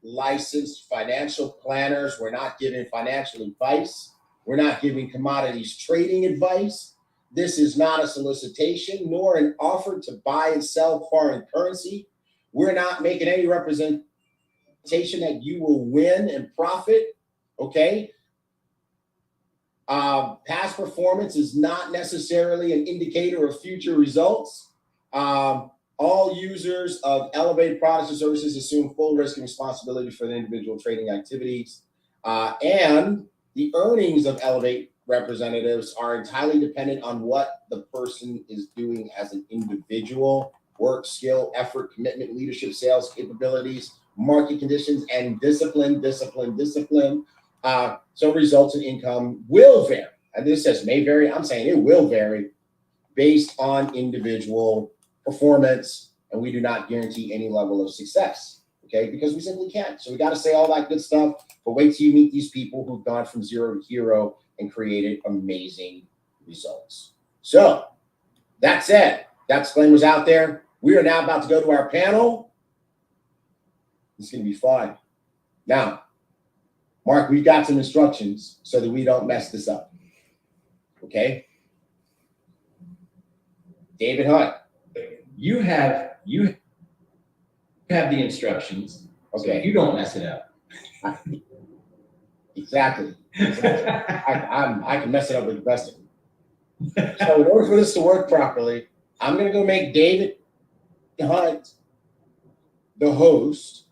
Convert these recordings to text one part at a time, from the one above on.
licensed financial planners. We're not giving financial advice. We're not giving commodities trading advice. This is not a solicitation nor an offer to buy and sell foreign currency. We're not making any representation that you will win and profit, okay? Past performance is not necessarily an indicator of future results. All users of Elevate products and services assume full risk and responsibility for the individual trading activities. And the earnings of Elevate representatives are entirely dependent on what the person is doing as an individual: work, skill, effort, commitment, leadership, sales capabilities, market conditions, and discipline. So results in income will vary. And this says may vary. I'm saying it will vary based on individual performance, and we do not guarantee any level of success, okay? Because we simply can't. So we got to say all that good stuff, but wait till you meet these people who've gone from zero to hero and created amazing results. So that said, that disclaimer's out there. We are now about to go to our panel. It's going to be fun. Now, Mark, we've got some instructions so that we don't mess this up, okay? David Hunt. You have the instructions. Okay, so you don't mess it up. Exactly. I can mess it up with the best of them. So in order for this to work properly, I'm gonna go make David Hunt the host,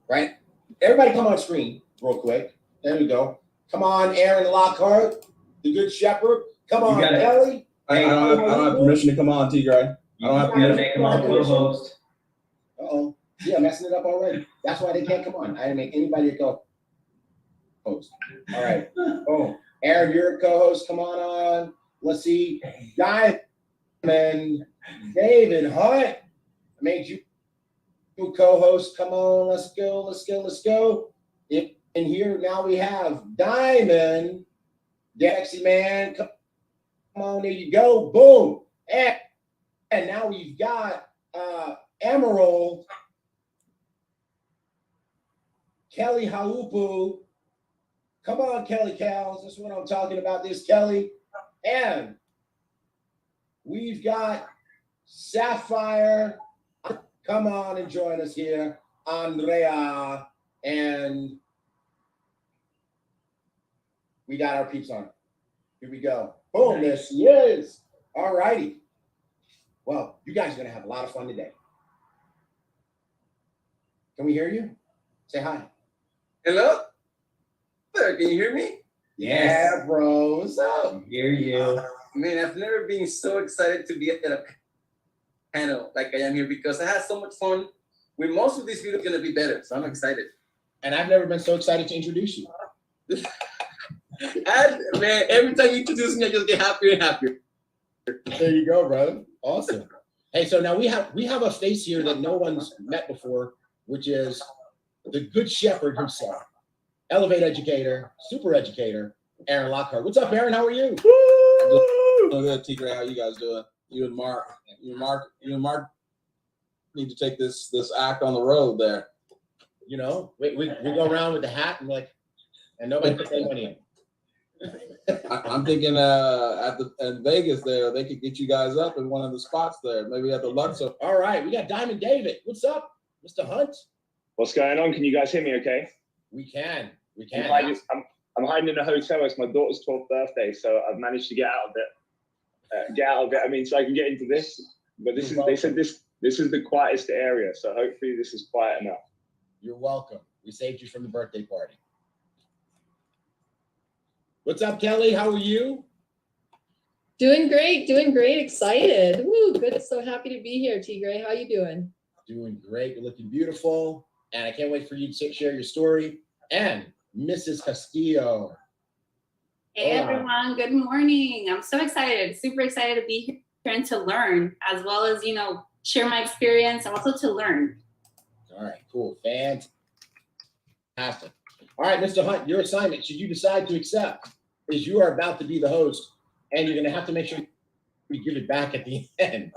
right? Everybody come on screen real quick. There we go. Come on, Aaron Lockhart, the good shepherd. Come on, Kelly. I don't have permission to come on, T-Gray. I don't have permission. Make him our co-host. Uh-oh. Yeah, messing it up already. That's why they can't come on. I didn't make anybody a co-host. All right. Oh, Aaron, you're a co-host. Come on. Let's see. Diamond, David Hunt, I made you a co-host. Come on. Let's go. And here now we have Diamond, Galaxy Man. Come on. There you go. Boom. And now we've got Emerald, Kelly Haupu. Come on, Kelly Cows. That's what I'm talking about, this Kelly. And we've got Sapphire. Come on and join us here. Andrea. And we got our peeps on. Here we go. Boom, there she is. All righty. Well, you guys are going to have a lot of fun today. Can we hear you? Say hi. Hello? Can you hear me? Yeah, bro. What's up? Hear you. Man, I've never been so excited to be at a panel like I am here because I had so much fun. With most of these videos going to be better, so I'm excited. And I've never been so excited to introduce you. And man, every time you introduce me, I just get happier and happier. There you go, brother. Awesome. Hey, so now we have a face here that no one's met before, which is the good shepherd himself, Elevate educator, super educator, Aaron Lockhart. What's up, Aaron? How are you? Doing good, T-Gray. How you guys doing? You and Mark need to take this act on the road there. You know, we go around with the hat and nobody puts any money in. I'm thinking at Vegas there, they could get you guys up in one of the spots there, maybe at the Luxor. All right, we got Diamond David. What's up, Mr. Hunt? What's going on? Can you guys hear me okay? We can. I'm hiding in a hotel. It's my daughter's 12th birthday, so I've managed to get out of it. I mean, so I can get into this, but they said this is the quietest area, so hopefully this is quiet enough. You're welcome. We saved you from the birthday party. What's up, Kelly? How are you? Doing great. Excited. Woo, good. So happy to be here, T-Gray. How you doing? Doing great. You're looking beautiful. And I can't wait for you to share your story. And Mrs. Castillo. Hey, everyone. Good morning. I'm so excited. Super excited to be here and to learn, as well as, share my experience and also to learn. All right, cool. Fantastic. All right, Mr. Hunt, your assignment, should you decide to accept, is you are about to be the host, and you're going to have to make sure we give it back at the end.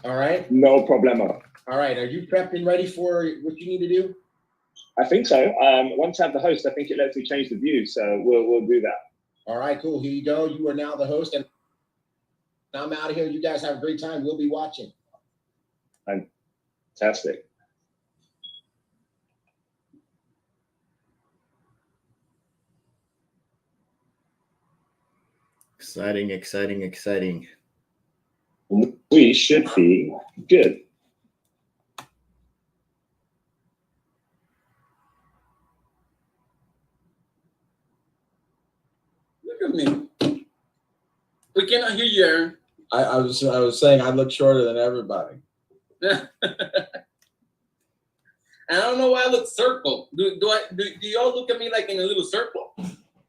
All right? No problemo. All right, are you prepped and ready for what you need to do? I think so. Once I have the host, I think it lets me change the view. So we'll do that. All right, cool. Here you go. You are now the host, and I'm out of here. You guys have a great time. We'll be watching. Fantastic. Exciting, exciting, exciting. We should be good. Look at me. We cannot hear you, Aaron. I was saying I look shorter than everybody. And I don't know why I look circle. Do y'all look at me like in a little circle?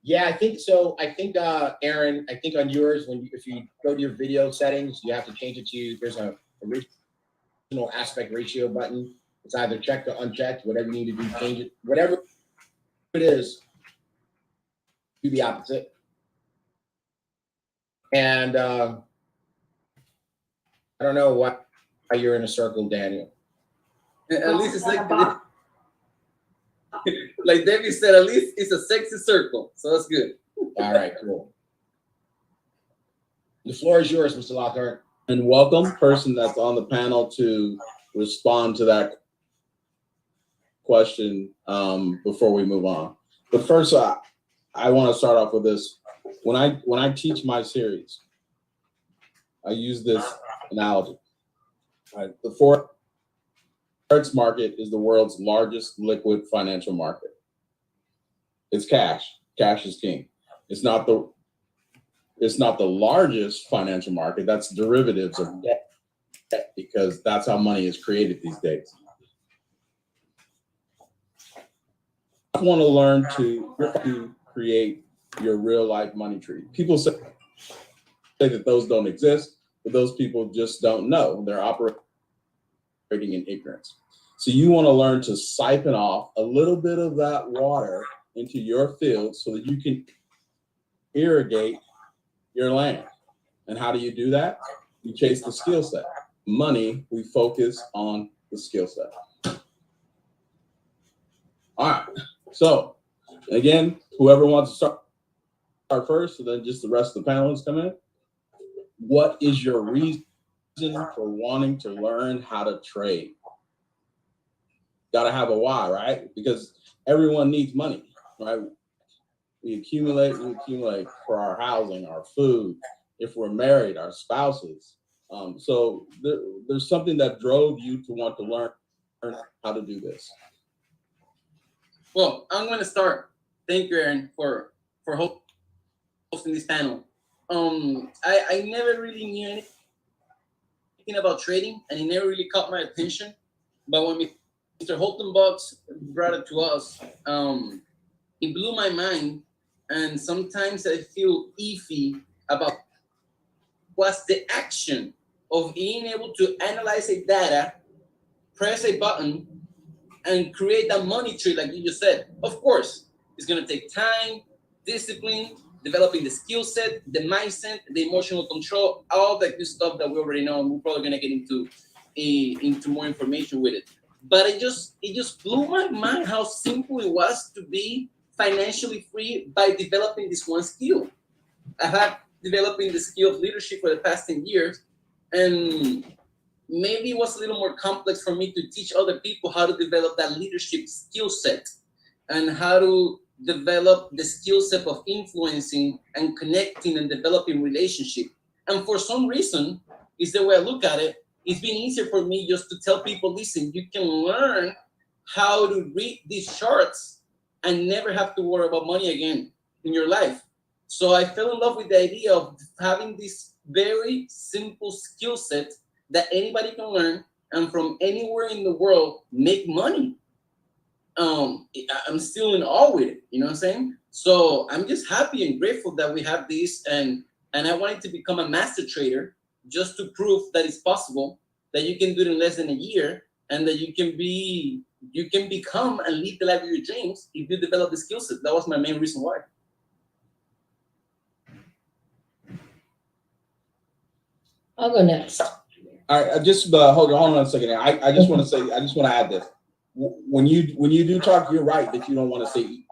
Yeah, I think so. I think, Aaron, I think on yours, if you go to your video settings, you have to change it to, there's a original aspect ratio button. It's either checked or unchecked, whatever you need to do, change it. Whatever it is, do the opposite. And I don't know why you're in a circle, Daniel. At least it's like David said, at least it's a sexy circle. So that's good. All right, cool. The floor is yours, Mr. Lockhart. And welcome, person that's on the panel, to respond to that question before we move on. But first, I want to start off with this. When I teach my series, I use this analogy. Right? The Forex market is the world's largest liquid financial market. It's cash. Cash is king. It's not the largest financial market. That's derivatives of debt, because that's how money is created these days. I want to learn to create your real life money tree. People say that those don't exist, but those people just don't know. They're operating in ignorance. So you want to learn to siphon off a little bit of that water into your field so that you can irrigate your land. And how do you do that? You chase the skill set. Money, we focus on the skill set. All right. So again, whoever wants to start first, and then just the rest of the panelists come in. What is your reason for wanting to learn how to trade? Got to have a why, right? Because everyone needs money, right? We accumulate for our housing, our food. If we're married, our spouses. So there's something that drove you to want to learn how to do this. Well, I'm going to start. Thank you, Aaron, for hosting this panel. I never really knew anything about trading, and it never really caught my attention. But when Mr. Holton Bucks brought it to us, it blew my mind. And sometimes I feel iffy about what's the action of being able to analyze a data, press a button, and create that money tree like you just said. Of course, it's going to take time, discipline, developing the skill set, the mindset, the emotional control, all that good stuff that we already know, and we're probably going to get into more information with it. But it just blew my mind how simple it was to be financially free by developing this one skill. I have developing the skill of leadership for the past 10 years, and maybe it was a little more complex for me to teach other people how to develop that leadership skill set and how to develop the skill set of influencing and connecting and developing relationship. And for some reason, is the way I look at it, it's been easier for me just to tell people, listen, you can learn how to read these charts and never have to worry about money again in your life. So I fell in love with the idea of having this very simple skill set that anybody can learn and from anywhere in the world make money. I'm still in awe with it, you know what I'm saying? So I'm just happy and grateful that we have this, and I wanted to become a master trader just to prove that it's possible, that you can do it in less than a year, and that you can become and live the life of your dreams if you develop the skill set. That was my main reason why. I'll go next. All right, just hold on a second. I just want to say, I just want to add this. when you do talk, you're right that you don't want to say,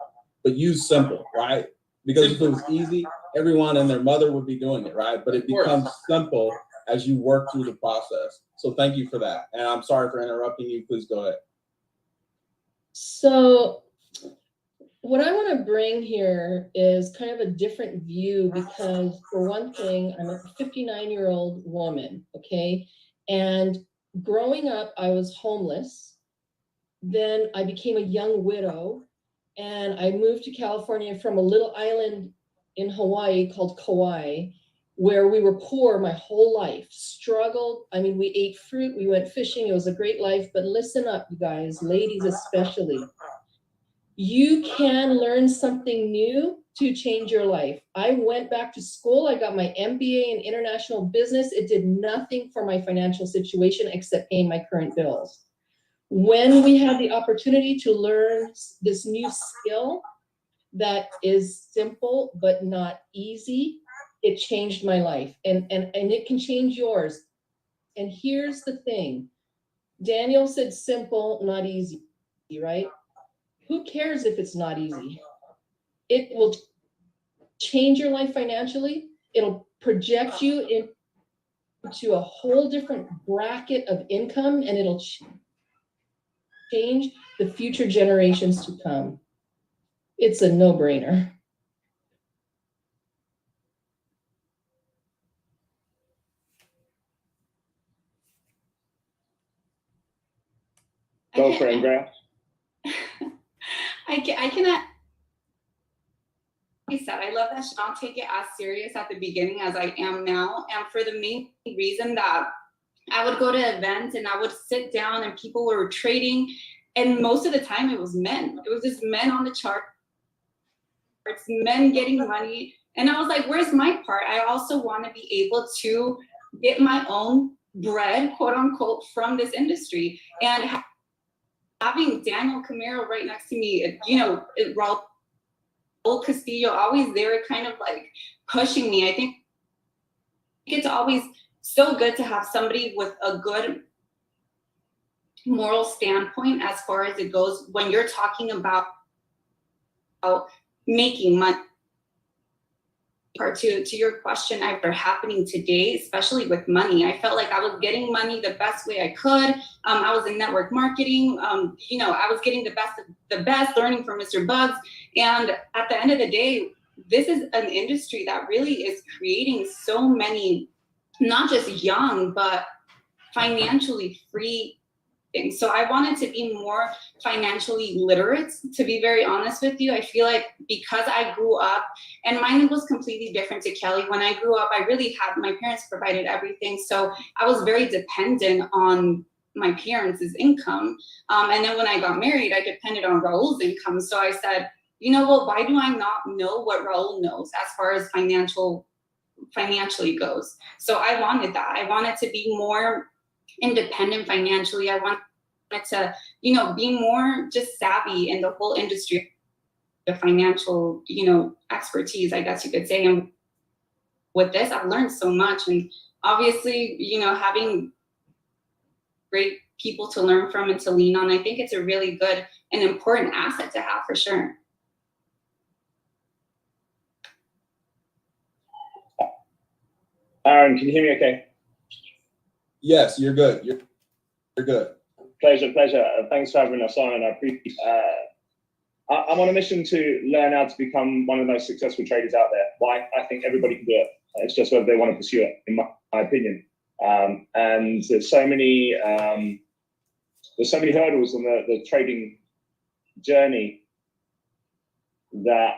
but use simple, right? Because if it was easy, everyone and their mother would be doing it, right? But it becomes simple as you work through the process. So thank you for that. And I'm sorry for interrupting you. Please go ahead. So what I want to bring here is kind of a different view, because for one thing, I'm a 59-year-old woman, okay? And growing up, I was homeless. Then I became a young widow, and I moved to California from a little island in Hawaii called Kauai, where we were poor my whole life, struggled. I mean, we ate fruit, we went fishing, it was a great life. But listen up, you guys, ladies especially. You can learn something new to change your life. I went back to school, I got my MBA in international business. It did nothing for my financial situation except paying my current bills. When we had the opportunity to learn this new skill that is simple but not easy, it changed my life, and it can change yours. And here's the thing. Daniel said simple, not easy, right? Who cares if it's not easy? It will change your life financially. It'll project you into a whole different bracket of income, and it'll change the future generations to come. It's a no-brainer. Go for it, Andrea. I cannot. Like I said, I love that she don't take it as serious at the beginning as I am now, and for the main reason that I would go to events and I would sit down and people were trading, and most of the time it was men. It was just men on the chart. It's men getting money, and I was like, "Where's my part? I also want to be able to get my own bread, quote unquote, from this industry." And having Daniel Camaro right next to me, you know, Raul Castillo, always there, kind of like pushing me. I think it's always so good to have somebody with a good moral standpoint as far as it goes when you're talking about making money. To your question, after happening today, especially with money, I felt like I was getting money the best way I could. I was in network marketing. You know, I was getting the best of the best, learning from Mr. Bugs. And at the end of the day, this is an industry that really is creating so many, not just young, but financially free things. So I wanted to be more financially literate, to be very honest with you. I feel like because I grew up, and mine was completely different to Kelly. When I grew up, I really had, my parents provided everything. So I was very dependent on my parents' income. And then when I got married, I depended on Raul's income. So I said, you know what, why do I not know what Raul knows as far as financially goes? So I wanted that. I wanted to be more independent financially. I wanted to, you know, be more just savvy in the whole industry, the financial, you know, expertise, I guess you could say. And with this, I've learned so much. And obviously, you know, having great people to learn from and to lean on, I think it's a really good and important asset to have for sure. Aaron, can you hear me okay? Yes, you're good. You're good. Pleasure. Thanks for having us on, and I appreciate. I'm on a mission to learn how to become one of the most successful traders out there. Why? I think everybody can do it. It's just whether they want to pursue it, in my opinion. And there's so many hurdles on the trading journey that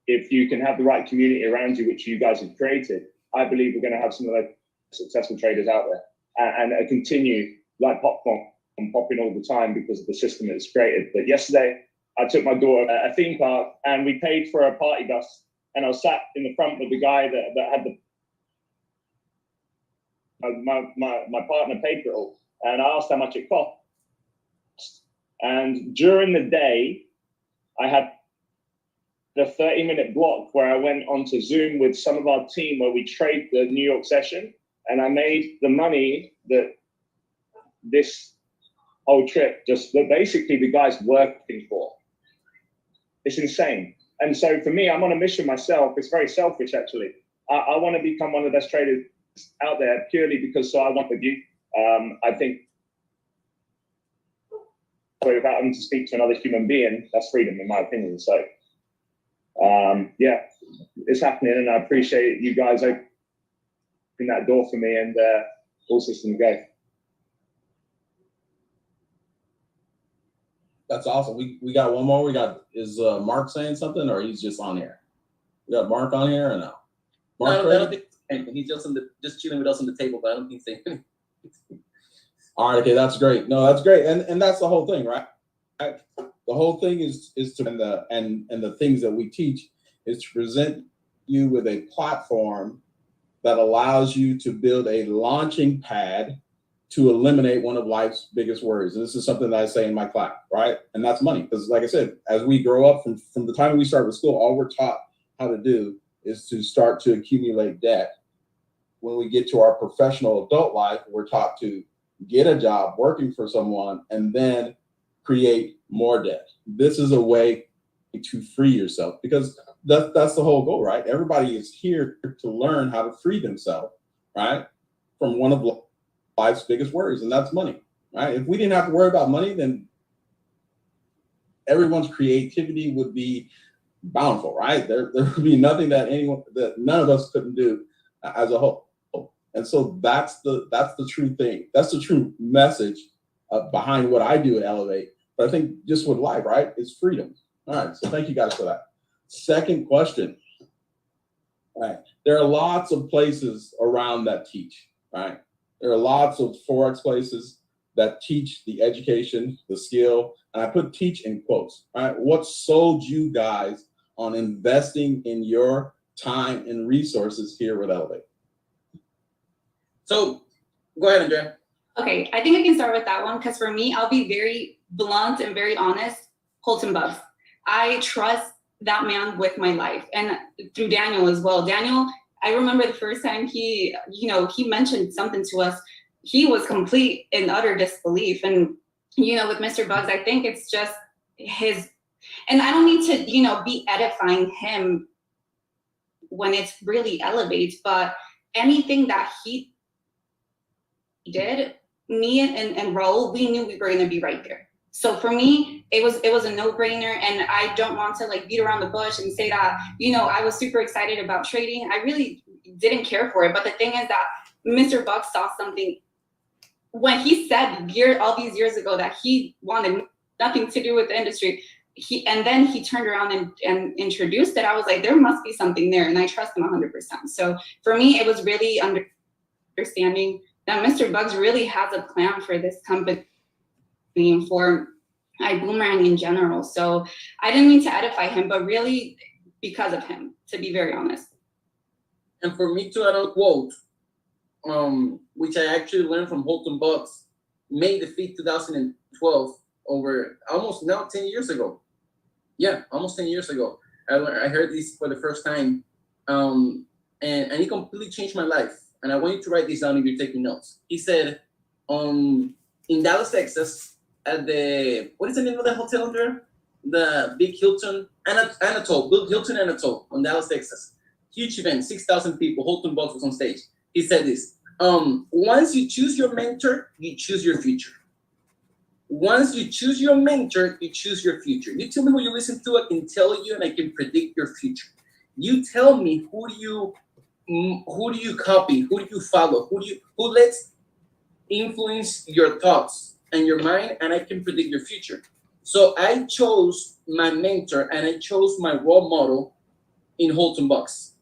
if you can have the right community around you, which you guys have created, I believe we're going to have some of the successful traders out there, and continue like popcorn popping all the time because of the system it's created. But yesterday, I took my daughter to a theme park, and we paid for a party bus, and I was sat in the front with the guy that had my partner paid for it all, and I asked how much it cost. And during the day, I had the 30-minute block where I went onto Zoom with some of our team where we trade the New York session, and I made the money that this whole trip, just that basically the guy's working for. It's insane. And so for me, I'm on a mission myself. It's very selfish, actually. I want to become one of the best traders out there purely because I want with you. I think without having to speak to another human being, that's freedom, in my opinion. So, yeah, it's happening, and I appreciate you guys opening that door for me, and all systems go. That's awesome. We got one more. Is Mark saying something, or he's just on here? We got Mark on here, or no? Mark, no, I don't think he's just chilling with us on the table, but I don't think he's saying. All right, okay, that's great. No, that's great, and that's the whole thing, right? The whole thing is to and the things that we teach is to present you with a platform that allows you to build a launching pad to eliminate one of life's biggest worries. And this is something that I say in my class, right? And that's money. Because like I said, as we grow up from the time we start with school, all we're taught how to do is to start to accumulate debt. When we get to our professional adult life, we're taught to get a job working for someone and then create more debt. This is a way to free yourself, because that's the whole goal, right? Everybody is here to learn how to free themselves, right? From one of life's biggest worries, and that's money, right? If we didn't have to worry about money, then everyone's creativity would be bountiful, right? There would be nothing that none of us couldn't do as a whole. And so that's the true thing. That's the true message behind what I do at Elevate. But I think just with life, right, is freedom. All right, so thank you guys for that. Second question. All right, there are lots of places around that teach, right? There are lots of Forex places that teach the education, the skill, and I put teach in quotes, right? What sold you guys on investing in your time and resources here with Elevate? So go ahead, Andrea. Okay, I think I can start with that one, because for me, I'll be very blunt and very honest. Holton Bugs. I trust that man with my life, and through Daniel as well. Daniel, I remember the first time he mentioned something to us, he was complete in utter disbelief. And, with Mr. Bugs, I think it's just his, and I don't need to, be edifying him when it's really elevates, but anything that he did, me and Raul, we knew we were going to be right there. So for me, it was a no-brainer, and I don't want to beat around the bush and say that, I was super excited about trading. I really didn't care for it. But the thing is that Mr. Buck saw something when he said all these years ago that he wanted nothing to do with the industry. And then he turned around and introduced it. I was like, there must be something there, and I trust him 100%. So for me, it was really understanding that Mr. Bugs really has a plan for this company, for iBoomerang in general. So I didn't mean to edify him, but really because of him, to be very honest. And for me to add a quote, which I actually learned from Holton Bucks, May the 5th, 2012, over almost now 10 years ago. Yeah, almost 10 years ago. I heard this for the first time, and it completely changed my life. And I want you to write this down if you're taking notes. He said, in Dallas, Texas, at what is the name of the hotel there? The big Hilton, Anatole, Big Hilton Anatole on Dallas, Texas. Huge event, 6,000 people. Holton Bucks was on stage. He said this, once you choose your mentor, you choose your future. Once you choose your mentor, you choose your future. You tell me who you listen to, I can tell you, and I can predict your future. You tell me who do you copy, who do you follow, who lets influence your thoughts and your mind, and I can predict your future. So I chose my mentor and I chose my role model in Holton Bucks.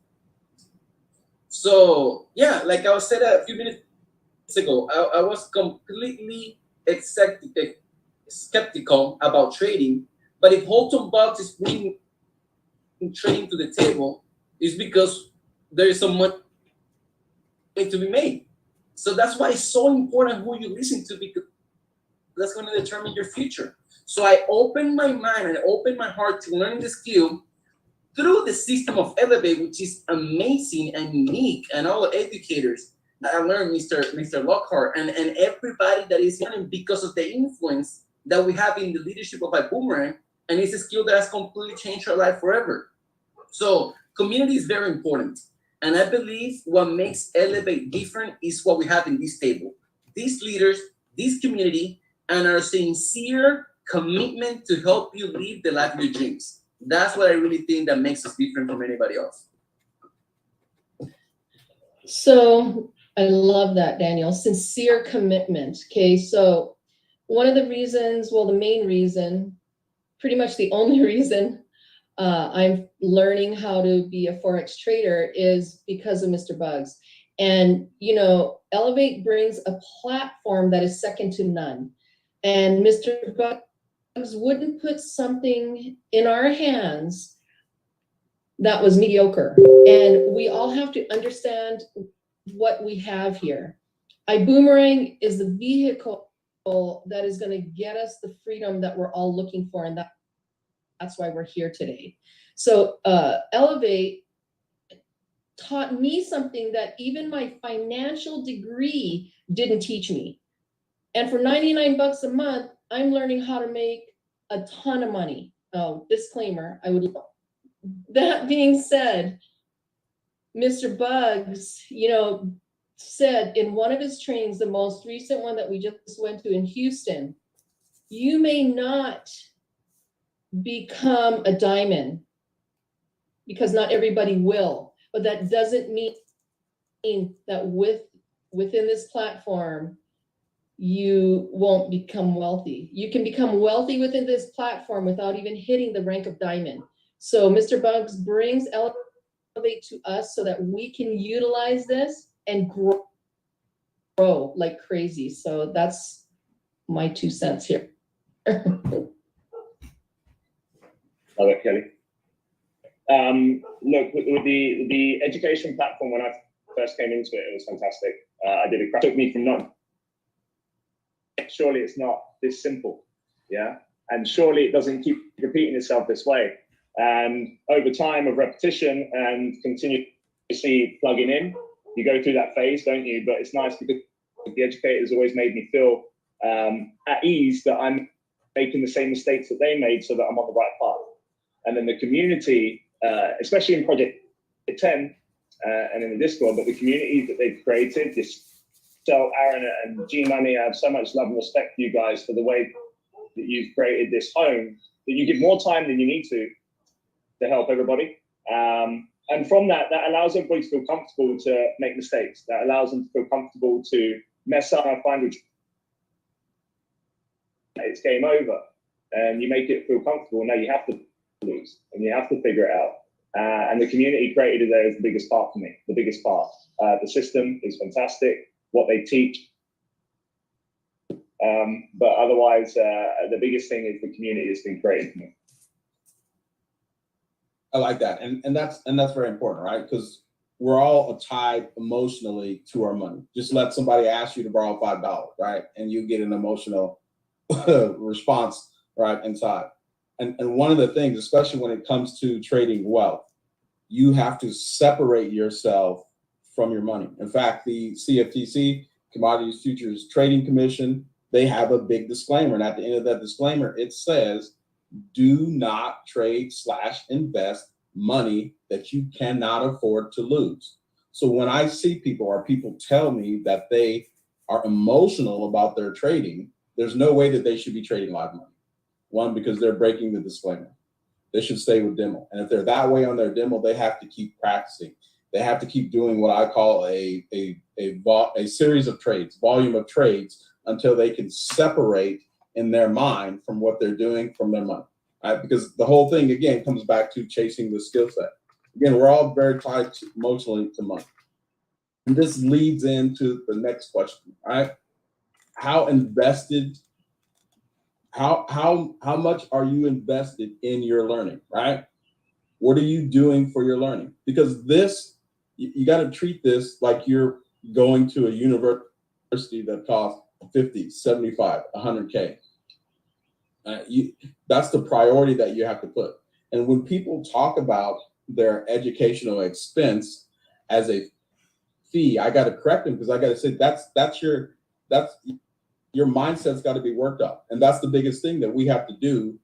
So yeah, like I said a few minutes ago, I was completely skeptical about trading. But if Holton Bucks is bringing trading to the table, it's because there is some money to be made. So that's why it's so important who you listen to, because that's going to determine your future. So I opened my mind and I opened my heart to learning the skill through the system of Elevate, which is amazing and unique, and all educators I learned Mr. Lockhart and everybody that is learning because of the influence that we have in the leadership of a boomerang, and it's a skill that has completely changed our life forever. So community is very important. And I believe what makes Elevate different is what we have in this table. These leaders, this community, and our sincere commitment to help you live the life of your dreams. That's what I really think that makes us different from anybody else. So I love that, Daniel. Sincere commitment. Okay, so one of the reasons, well, the main reason, pretty much the only reason I'm learning how to be a Forex trader is because of Mr. Bugs. And, you know, Elevate brings a platform that is second to none. And Mr. Bugs wouldn't put something in our hands that was mediocre. And we all have to understand what we have here. iBoomerang is the vehicle that is going to get us the freedom that we're all looking for. And that's why we're here today. So Elevate taught me something that even my financial degree didn't teach me. And for 99 bucks a month, I'm learning how to make a ton of money. Oh, disclaimer, that being said, Mr. Bugs, you know, said in one of his trainings, the most recent one that we just went to in Houston, you may not become a diamond because not everybody will, but that doesn't mean that within this platform, you won't become wealthy. You can become wealthy within this platform without even hitting the rank of diamond. So Mr. Bugs brings Elevate to us so that we can utilize this and grow like crazy. So that's my 2 cents here. Love it, Kelly. Look, with the education platform, when I first came into it, it was fantastic. I did it took me from not, surely it's not this simple, yeah? And surely it doesn't keep repeating itself this way. And over time of repetition and continuously plugging in, you go through that phase, don't you? But it's nice because the educators always made me feel at ease that I'm making the same mistakes that they made so that I'm on the right path. And then the community, especially in Project 10 and in the Discord, but the community that they've created, so Aaron and G-Money, I have so much love and respect for you guys for the way that you've created this home, that you give more time than you need to help everybody. And from that allows everybody to feel comfortable to make mistakes. That allows them to feel comfortable to mess up and find it's game over. And you make it feel comfortable. Now you have to lose and you have to figure it out. And the community created there is the biggest part for me, the biggest part. The system is fantastic, what they teach. But otherwise, the biggest thing is the community has been created for me. I like that, and that's very important, right? Because we're all tied emotionally to our money. Just let somebody ask you to borrow $5, right, and you get an emotional response right inside. And one of the things, especially when it comes to trading wealth, you have to separate yourself from your money. In fact, the CFTC, Commodities Futures Trading Commission, they have a big disclaimer, and at the end of that disclaimer, it says, do not trade/invest money that you cannot afford to lose. So when I see people or people tell me that they are emotional about their trading, there's no way that they should be trading live money. One, because they're breaking the disclaimer. They should stay with demo. And if they're that way on their demo, they have to keep practicing. They have to keep doing what I call a series of trades, volume of trades, until they can separate in their mind from what they're doing from their money, right? Because the whole thing, again, comes back to chasing the skill set. Again, we're all very tied emotionally to money. And this leads into the next question, right? How invested, how much are you invested in your learning, right? What are you doing for your learning? Because this, you got to treat this like you're going to a university that costs 50, 75, 100K. That's the priority that you have to put. And when people talk about their educational expense as a fee. I got to correct him because I got to say that's your mindset's got to be worked up, and that's the biggest thing that we have to do,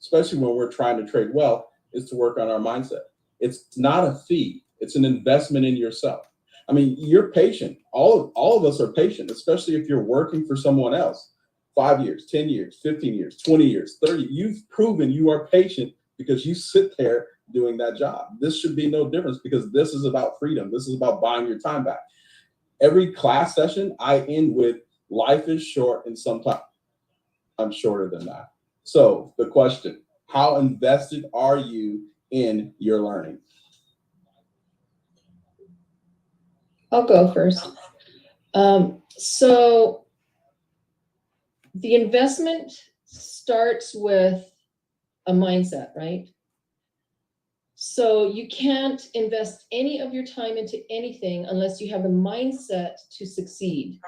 especially when we're trying to trade well, is to work on our mindset. It's not a fee; it's an investment in yourself. I mean, you're patient. All of us are patient, especially if you're working for someone else. 5 years, 10 years, 15 years, 20 years, 30. You've proven you are patient because you sit there doing that job. This should be no difference because this is about freedom. This is about buying your time back. Every class session I end with, life is short and sometimes I'm shorter than that. So the question, how invested are you in your learning? I'll go first. So the investment starts with a mindset, right? So you can't invest any of your time into anything unless you have the mindset to succeed.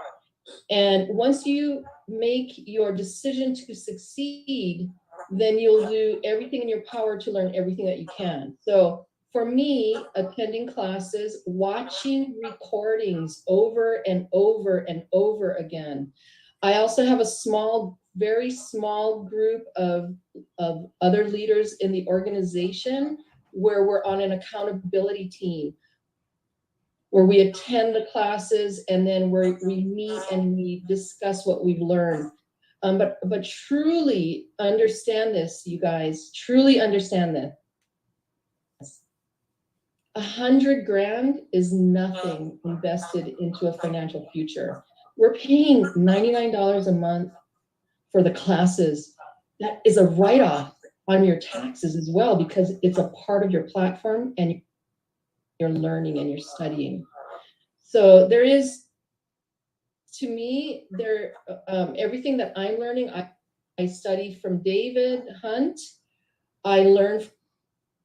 And once you make your decision to succeed, then you'll do everything in your power to learn everything that you can. So for me, attending classes, watching recordings over and over and over again. I also have a small, very small group of other leaders in the organization where we're on an accountability team, where we attend the classes and then we meet and we discuss what we've learned. But truly understand this, you guys, truly understand this. 100 grand is nothing invested into a financial future. We're paying $99 a month for the classes. That is a write-off on your taxes as well, because it's a part of your platform and you're learning and you're studying. So there is, to me, everything that I'm learning, I study from David Hunt. I learn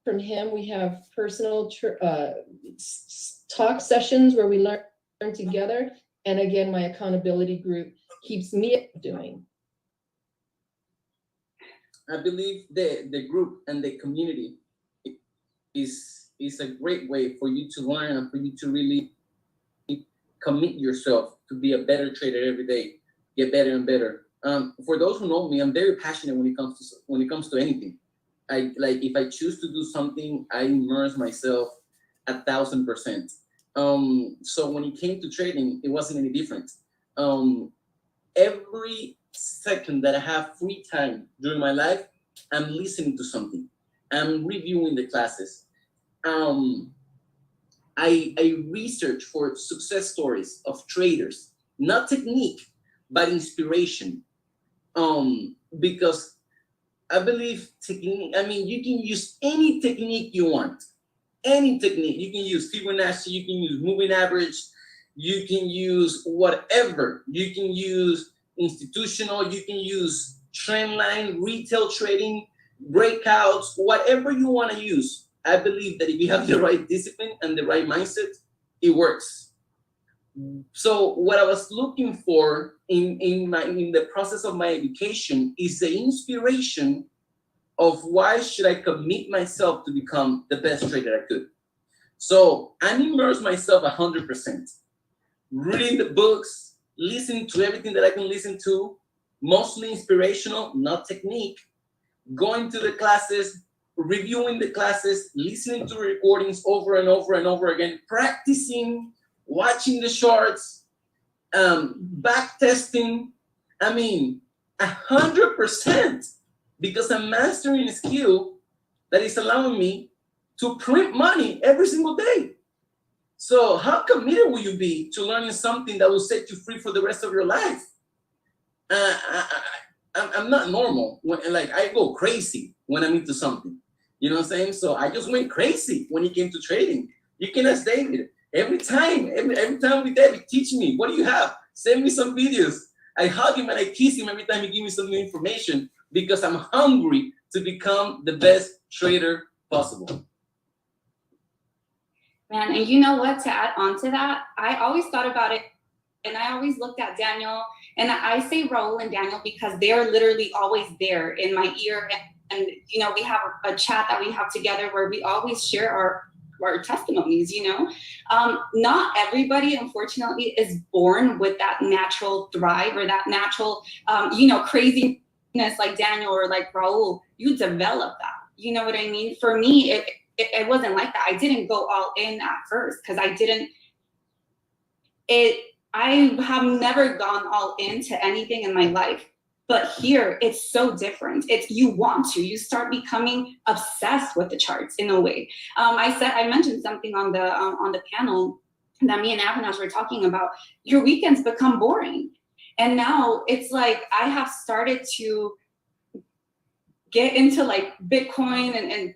from him. We have personal talk sessions where we learn together. And again, my accountability group keeps me doing. I believe the group and the community is a great way for you to learn and for you to really commit yourself to be a better trader every day, get better and better. For those who know me, I'm very passionate when it comes to anything. If I choose to do something, I immerse myself 1,000%. So when it came to trading, it wasn't any different. Every second that I have free time during my life, I'm listening to something. I'm reviewing the classes. I research for success stories of traders, not technique, but inspiration. Because I believe technique, you can use any technique you want. Any technique. You can use Fibonacci, you can use moving average, you can use whatever. You can use institutional, you can use trend line, retail trading, breakouts, whatever you want to use. I believe that if you have the right discipline and the right mindset, it works. So what I was looking for in the process of my education is the inspiration of why should I commit myself to become the best trader I could. So I immerse myself 100%, reading the books, listening to everything that I can listen to, mostly inspirational, not technique, going to the classes, reviewing the classes, listening to recordings over and over and over again, practicing, watching the charts, back testing. 100%, because I'm mastering a skill that is allowing me to print money every single day. So how committed will you be to learning something that will set you free for the rest of your life? I'm not normal. I go crazy when I'm into something. You know what I'm saying? So I just went crazy when it came to trading. You can ask David. Every time with David, teach me. What do you have? Send me some videos. I hug him and I kiss him every time he gives me some new information because I'm hungry to become the best trader possible. Man, and you know what, to add on to that, I always thought about it and I always looked at Daniel, and I say Raul and Daniel because they're literally always there in my ear. And we have a chat that we have together where we always share testimonies, not everybody, unfortunately, is born with that natural thrive or that natural, craziness like Daniel or like Raul. You develop that, you know what I mean? For me, it wasn't like that. I didn't go all in at first because I have never gone all into anything in my life. But here, it's so different. You start becoming obsessed with the charts in a way. I mentioned something on the panel that me and Avinash were talking about. Your weekends become boring. And now it's like I have started to get into like Bitcoin and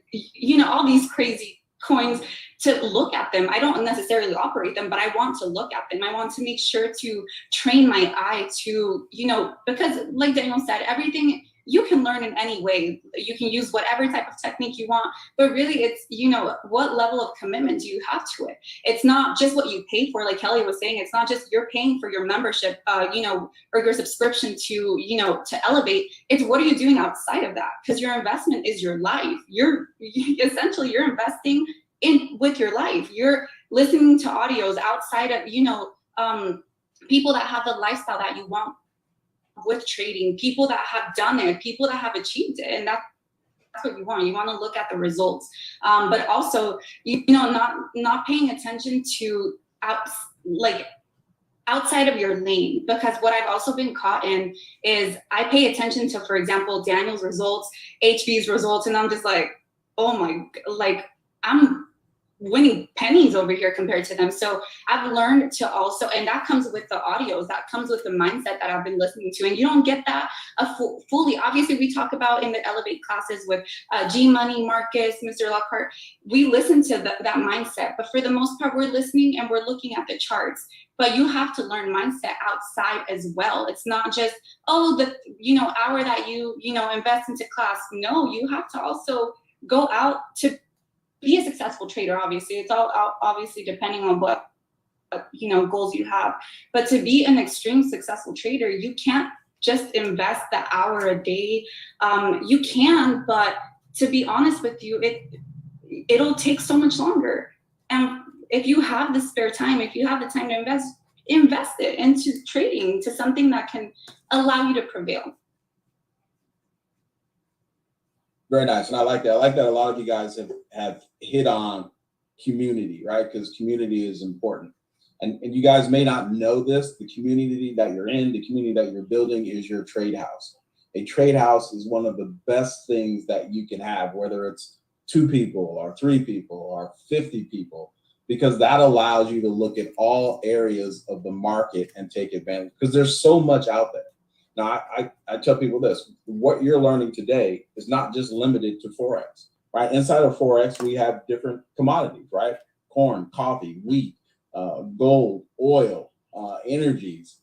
all these crazy coins to look at them. I don't necessarily operate them, but I want to look at them. I want to make sure to train my eye to, because like Daniel said, everything you can learn in any way. You can use whatever type of technique you want, but really it's, what level of commitment do you have to it? It's not just what you pay for, like Kelly was saying, it's not just you're paying for your membership, or your subscription to Elevate. It's what are you doing outside of that? Because your investment is your life. You're investing with your life. You're listening to audios outside of, people that have the lifestyle that you want with trading, people that have done it, people that have achieved it. And that's what you want. You want to look at the results. But also, not paying attention to outside of your lane, because what I've also been caught in is I pay attention to, for example, Daniel's results, HB's results, and I'm just like, oh my, I'm winning pennies over here compared to them. So I've learned to also, and that comes with the audios, that comes with the mindset that I've been listening to. And you don't get that fully. Obviously, we talk about in the Elevate classes with G Money, Marcus, Mr. Lockhart, we listen to that mindset. But for the most part, we're listening and we're looking at the charts. But you have to learn mindset outside as well. It's not just, the hour that you invest into class. No, you have to also go out to be a successful trader. Obviously, it's all obviously depending on what goals you have. But to be an extreme successful trader, you can't just invest the hour a day. You can, but to be honest with you, it'll take so much longer. And if you have the spare time, if you have the time to invest it into trading, to something that can allow you to prevail. Very nice. And I like that. I like that a lot of you guys have hit on community, right? Because community is important. And you guys may not know this, the community that you're in, the community that you're building is your trade house. A trade house is one of the best things that you can have, whether it's 2 people or 3 people or 50 people, because that allows you to look at all areas of the market and take advantage, because there's so much out there. Now, I tell people this, what you're learning today is not just limited to Forex, right? Inside of Forex, we have different commodities, right? Corn, coffee, wheat, gold, oil, energies,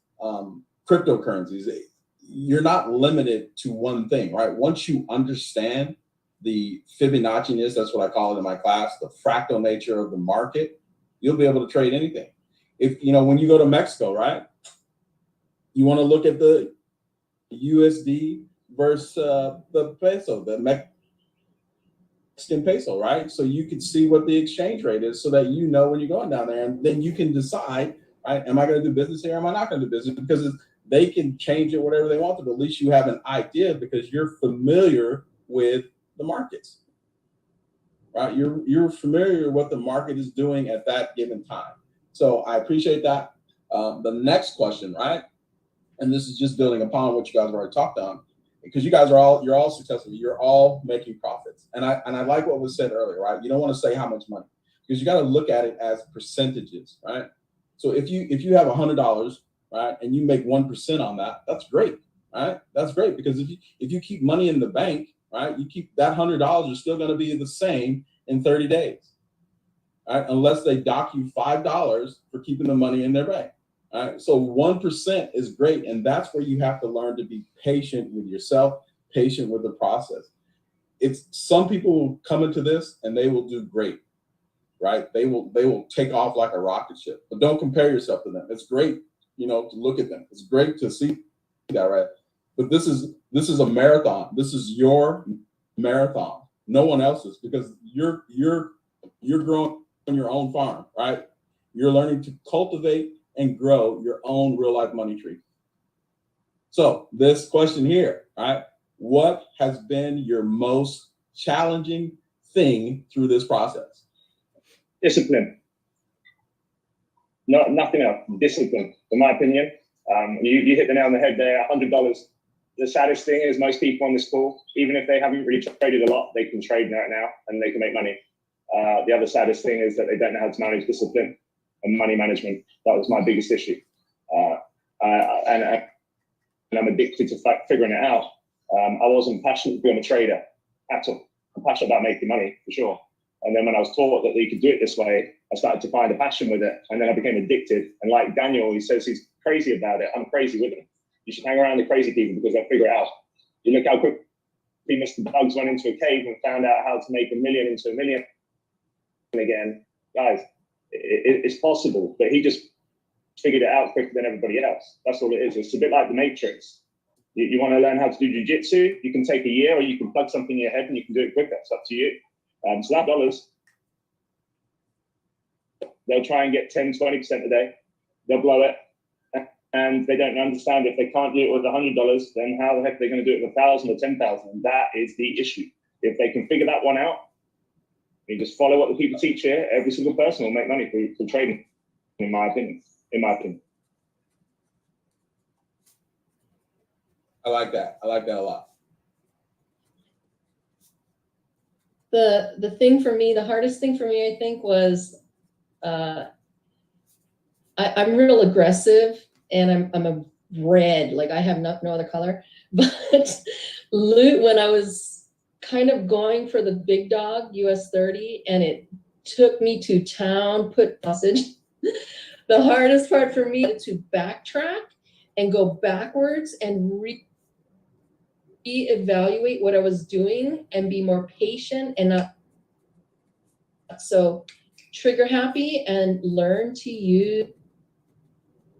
cryptocurrencies. You're not limited to one thing, right? Once you understand the Fibonacci-ness, that's what I call it in my class, the fractal nature of the market, you'll be able to trade anything. If, when you go to Mexico, right? You want to look at the USD versus the peso, the Mexican peso, right? So you can see what the exchange rate is so that when you're going down there, and then you can decide, right, am I going to do business here? Am I not going to do business? Because they can change it whatever they want to, but at least you have an idea because you're familiar with the markets, right? You're familiar with what the market is doing at that given time. So I appreciate that. The next question, right? And this is just building upon what you guys have already talked on, because you're all successful. You're all making profits. And I like what was said earlier, right? You don't want to say how much money, because you got to look at it as percentages, right? So if you have $100, right, and you make 1% on that, that's great, right? That's great, because if you keep money in the bank, right, you keep that $100 is still going to be the same in 30 days, right? Unless they dock you $5 for keeping the money in their bank. All right, so 1% is great, and that's where you have to learn to be patient with yourself, patient with the process. Some people will come into this and they will do great, right? They will take off like a rocket ship, but don't compare yourself to them. It's great, to look at them. It's great to see that, right? But this is a marathon. This is your marathon, no one else's, because you're growing your own farm, right? You're learning to cultivate and grow your own real life money tree. So this question here, right? What has been your most challenging thing through this process? Discipline. Nothing else. Discipline, in my opinion. You hit the nail on the head there. $100. The saddest thing is most people on this call, even if they haven't really traded a lot, they can trade now and they can make money. The other saddest thing is that they don't know how to manage discipline and money management. That was my biggest issue. And I'm addicted to figuring it out. I wasn't passionate to become a trader at all. I'm passionate about making money, for sure. And then when I was taught that you could do it this way, I started to find a passion with it. And then I became addicted. And like Daniel, he says he's crazy about it. I'm crazy with him. You should hang around the crazy people because they'll figure it out. You look how quickly Mr. Bugs went into a cave and found out how to make $1 million into $1 million again. Guys, it's possible, but he just figured it out quicker than everybody else. That's all it is. It's a bit like the Matrix. You want to learn how to do jiu-jitsu, you can take a year, or you can plug something in your head and you can do it quicker. It's up to you. So that dollars, they'll try and get 10, 20% a day. They'll blow it. And they don't understand if they can't do it with $100, then how the heck are they going to do it with 1,000 or 10,000? That is the issue. If they can figure that one out, you just follow what the people teach here. Every single person will make money for trading, in my opinion. I like that. I like that a lot. The thing for me, the hardest thing for me, I think, was I'm real aggressive and I'm a red, like I have no other color. But when I was kind of going for the big dog, US 30, and it took me to town, put sausage. The hardest part for me is to backtrack and go backwards and reevaluate what I was doing and be more patient and not so trigger happy and learn to use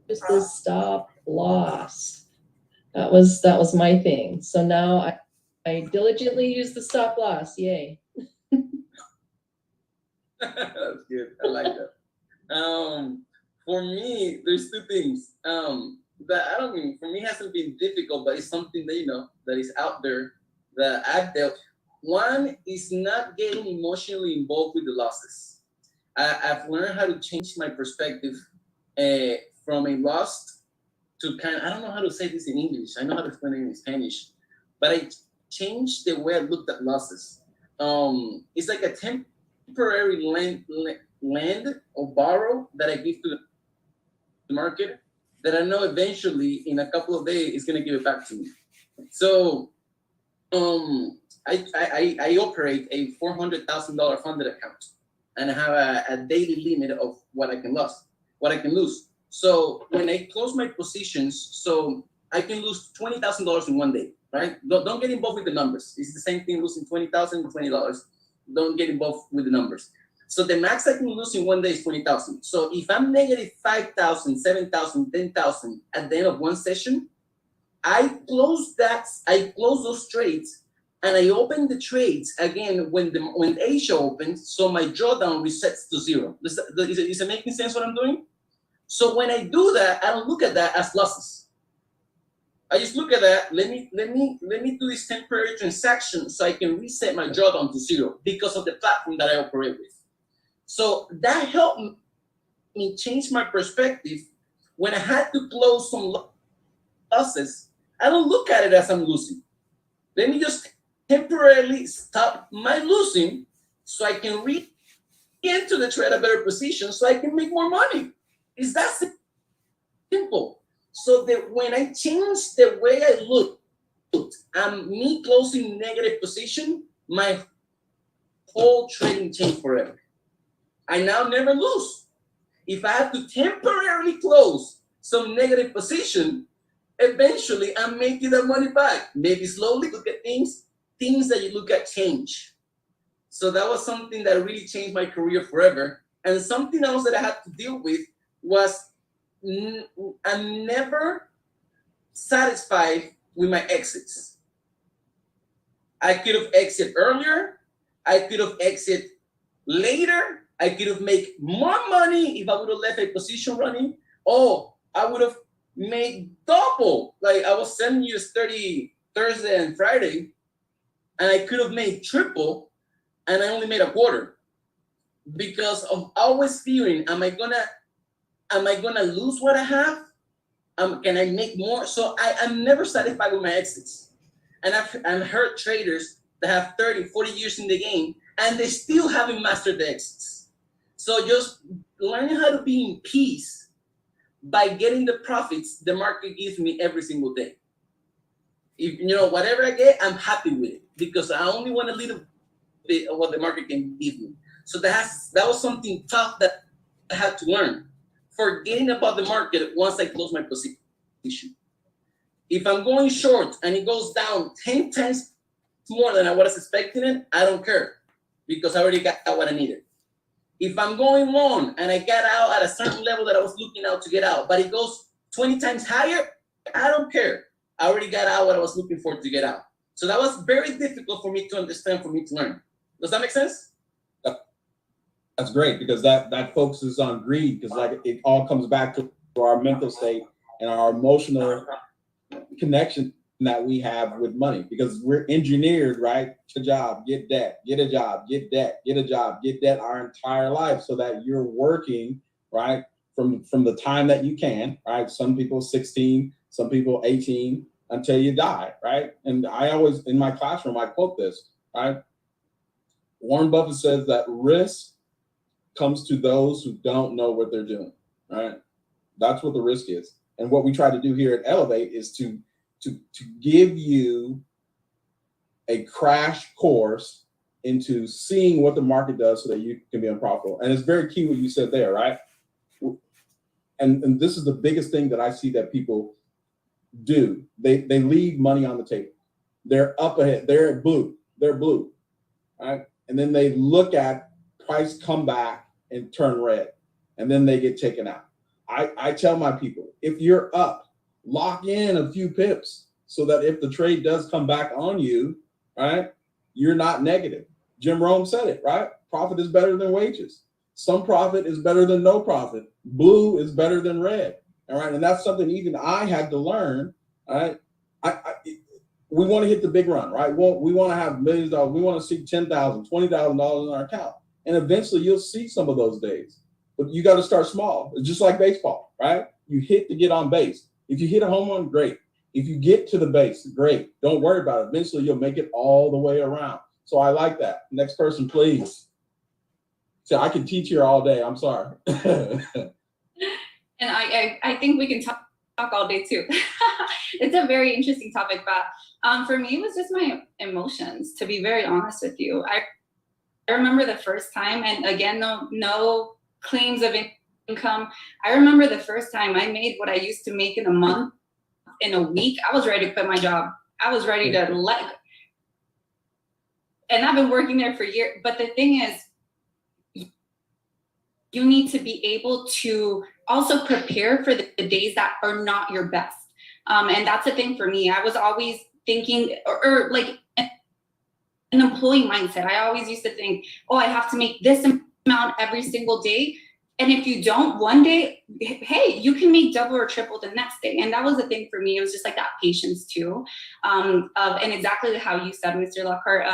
the stop loss. That was my thing. So now I diligently use the stop loss. Yay. That's good. I like that. For me, there's two things. That I don't mean for me hasn't been difficult, but it's something that that is out there that I've dealt. One is not getting emotionally involved with the losses. I've learned how to change my perspective from a loss to I don't know how to say this in English. I know how to explain it in Spanish, but I changed the way I looked at losses. It's like a temporary land or borrow that I give to the market that I know eventually in a couple of days is going to give it back to me. So I operate a $400,000 funded account and I have a daily limit of what I can lose. So when I close my positions, so I can lose $20,000 in one day, right? Don't get involved with the numbers. It's the same thing losing $20,000 or $20. Don't get involved with the numbers. So the max I can lose in one day is 20,000. So if I'm negative 5,000, 7,000, 10,000 at the end of one session, I close those trades and I open the trades again when Asia opens. So my drawdown resets to zero. Is it making sense what I'm doing? So when I do that, I don't look at that as losses. I just look at that. Let me do this temporary transaction so I can reset my drawdown to zero because of the platform that I operate with. So that helped me change my perspective. When I had to close some losses, I don't look at it as I'm losing. Let me just temporarily stop my losing so I can re-enter the trade a better position so I can make more money. It's that simple. So that when I change the way I look, me closing negative position, my whole trading changed forever. I now never lose. If I have to temporarily close some negative position, eventually I'm making that money back. Maybe slowly. Look at things that you look at change. So that was something that really changed my career forever. And something else that I had to deal with was I'm never satisfied with my exits. I could have exited earlier. I could have exited later. I could have made more money if I would have left a position running, or I would have made double. Like I was 7 years 30 Thursday and Friday, and I could have made triple, and I only made a quarter because of always fearing, am I gonna lose what I have? Can I make more? So I'm never satisfied with my exits. And I've heard traders that have 30, 40 years in the game and they still haven't mastered the exits. So just learning how to be in peace by getting the profits the market gives me every single day. If whatever I get, I'm happy with it because I only want a little bit of what the market can give me. So that was something tough that I had to learn. Forgetting about the market once I close my position. If I'm going short and it goes down 10 times more than I was expecting it, I don't care because I already got what I needed. If I'm going long and I got out at a certain level that I was looking out to get out, but it goes 20 times higher, I don't care. I already got out what I was looking for to get out. So that was very difficult for me to understand, for me to learn. Does that make sense? That's great because that focuses on greed because like it all comes back to our mental state and our emotional connection that we have with money because we're engineered, right? Get a job, get debt, get a job, get debt, get a job, get debt our entire life so that you're working, right? From the time that you can, right? Some people 16, some people 18 until you die, right? And I always, in my classroom, I quote this, right? Warren Buffett says that risk comes to those who don't know what they're doing, right? That's what the risk is. And what we try to do here at Elevate is to give you a crash course into seeing what the market does so that you can be unprofitable. And it's very key what you said there, right? And this is the biggest thing that I see that people do. They leave money on the table. They're up ahead, they're blue, right? And then they look at price come back and turn red, and then they get taken out. I tell my people, if you're up, lock in a few pips so that if the trade does come back on you, right, you're not negative. Jim Rome said it, right? Profit is better than wages. Some profit is better than no profit. Blue is better than red, all right? And that's something even I had to learn, all right? We want to hit the big run, right? We want to have millions of dollars. We want to see $10,000, $20,000 in our account. And eventually you'll see some of those days, but you got to start small. It's just like baseball, right? You hit to get on base. If you hit a home run, great. If you get to the base, great. Don't worry about it. Eventually you'll make it all the way around. So I like that. Next person, please. So I can teach here all day. I'm sorry. And I think we can talk all day too. It's a very interesting topic, but for me, it was just my emotions, to be very honest with you. I remember the first time, and again, no claims of income. I remember the first time I made what I used to make in a month, in a week. I was ready to quit my job. I was ready to and I've been working there for years. But the thing is, you need to be able to also prepare for the days that are not your best. And that's the thing for me. I was always thinking, or like an employee mindset. I always used to think, oh, I have to make this amount every single day. And if you don't one day, hey, you can make double or triple the next day. And that was the thing for me. It was just like that patience too. And exactly how you said, Mr. Lockhart,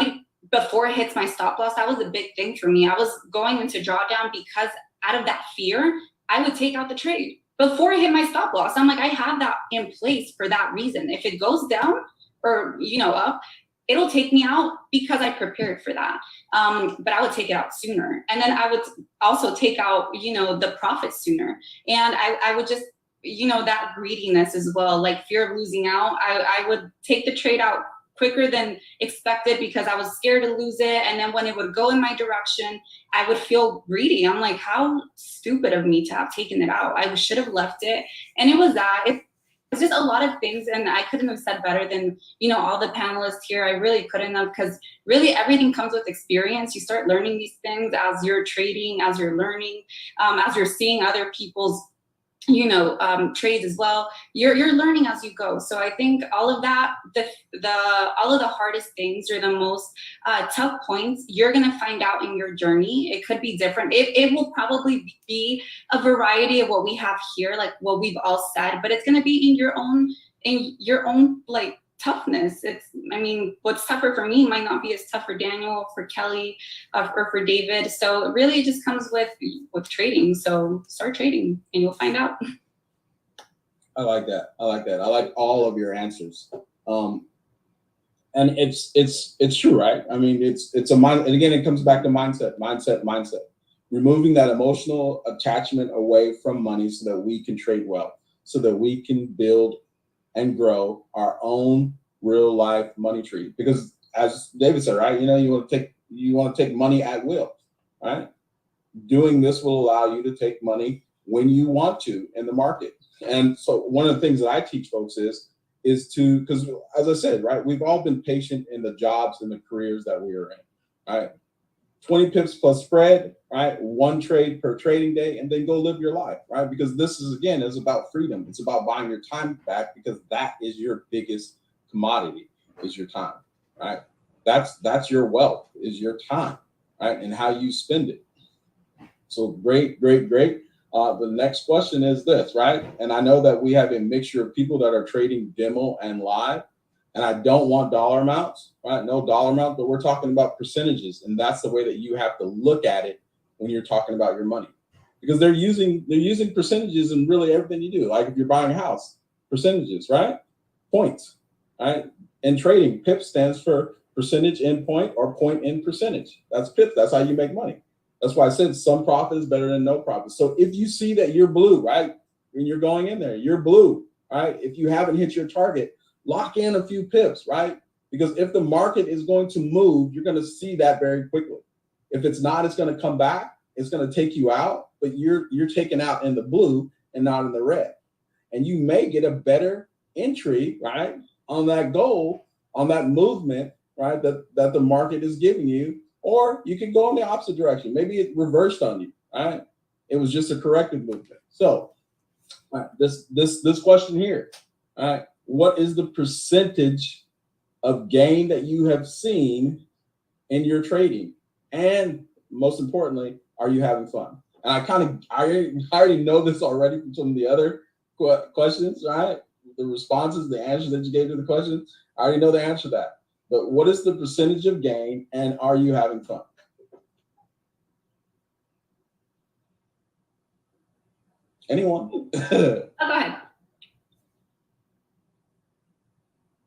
before it hits my stop loss, that was a big thing for me. I was going into drawdown because out of that fear, I would take out the trade before I hit my stop loss. I'm like, I have that in place for that reason. If it goes down or, up, it'll take me out because I prepared for that. But I would take it out sooner. And then I would also take out, the profit sooner. And I would just, that greediness as well, like fear of losing out. I would take the trade out quicker than expected because I was scared to lose it. And then when it would go in my direction, I would feel greedy. I'm like, how stupid of me to have taken it out. I should have left it. And it was that. It's just a lot of things, and I couldn't have said better than, all the panelists here. I really couldn't have, because really everything comes with experience. You start learning these things as you're trading, as you're learning, as you're seeing other people's trades as well. You're learning as you go. So I think all of that, all of the hardest things or the most tough points, you're gonna find out in your journey. It could be different. It will probably be a variety of what we have here, like what we've all said, but it's gonna be in your own like toughness. What's tougher for me might not be as tough for Daniel, for Kelly, or for David. So really it just comes with trading. So start trading and you'll find out. I like that. I like all of your answers. And it's true, right? I mean, it's a mind, and again, it comes back to mindset. Removing that emotional attachment away from money so that we can trade well, so that we can build and grow our own real life money tree. Because as David said, right, you want to take money at will, right? Doing this will allow you to take money when you want to in the market. And so one of the things that I teach folks is to, because as I said, right, we've all been patient in the jobs and the careers that we are in, right? 20 pips plus spread, right? One trade per trading day, and then go live your life, right? Because this is about freedom. It's about buying your time back, because that is your biggest commodity, is your time, right? That's your wealth, is your time, right? And how you spend it. So great. The next question is this, right? And I know that we have a mixture of people that are trading demo and live. And I don't want dollar amounts, right? No dollar amount, but we're talking about percentages. And that's the way that you have to look at it when you're talking about your money, because they're using percentages in really everything you do. Like if you're buying a house, percentages, right? Points, right? And trading, PIP stands for percentage in point or point in percentage. That's PIP. That's how you make money. That's why I said some profit is better than no profit. So if you see that you're blue, right? When you're going in there, you're blue, right? If you haven't hit your target, lock in a few pips, right? Because if the market is going to move, you're going to see that very quickly. If it's not, it's going to come back. It's going to take you out, but you're taken out in the blue and not in the red. And you may get a better entry, right, on that goal, on that movement, right, that the market is giving you. Or you can go in the opposite direction. Maybe it reversed on you, right? It was just a corrective movement. So this question here, all right, what is the percentage of gain that you have seen in your trading? And most importantly, are you having fun? And I already know this already from some of the other questions, right? The responses, the answers that you gave to the question, I already know the answer to that. But what is the percentage of gain, and are you having fun? Anyone? Oh, go ahead.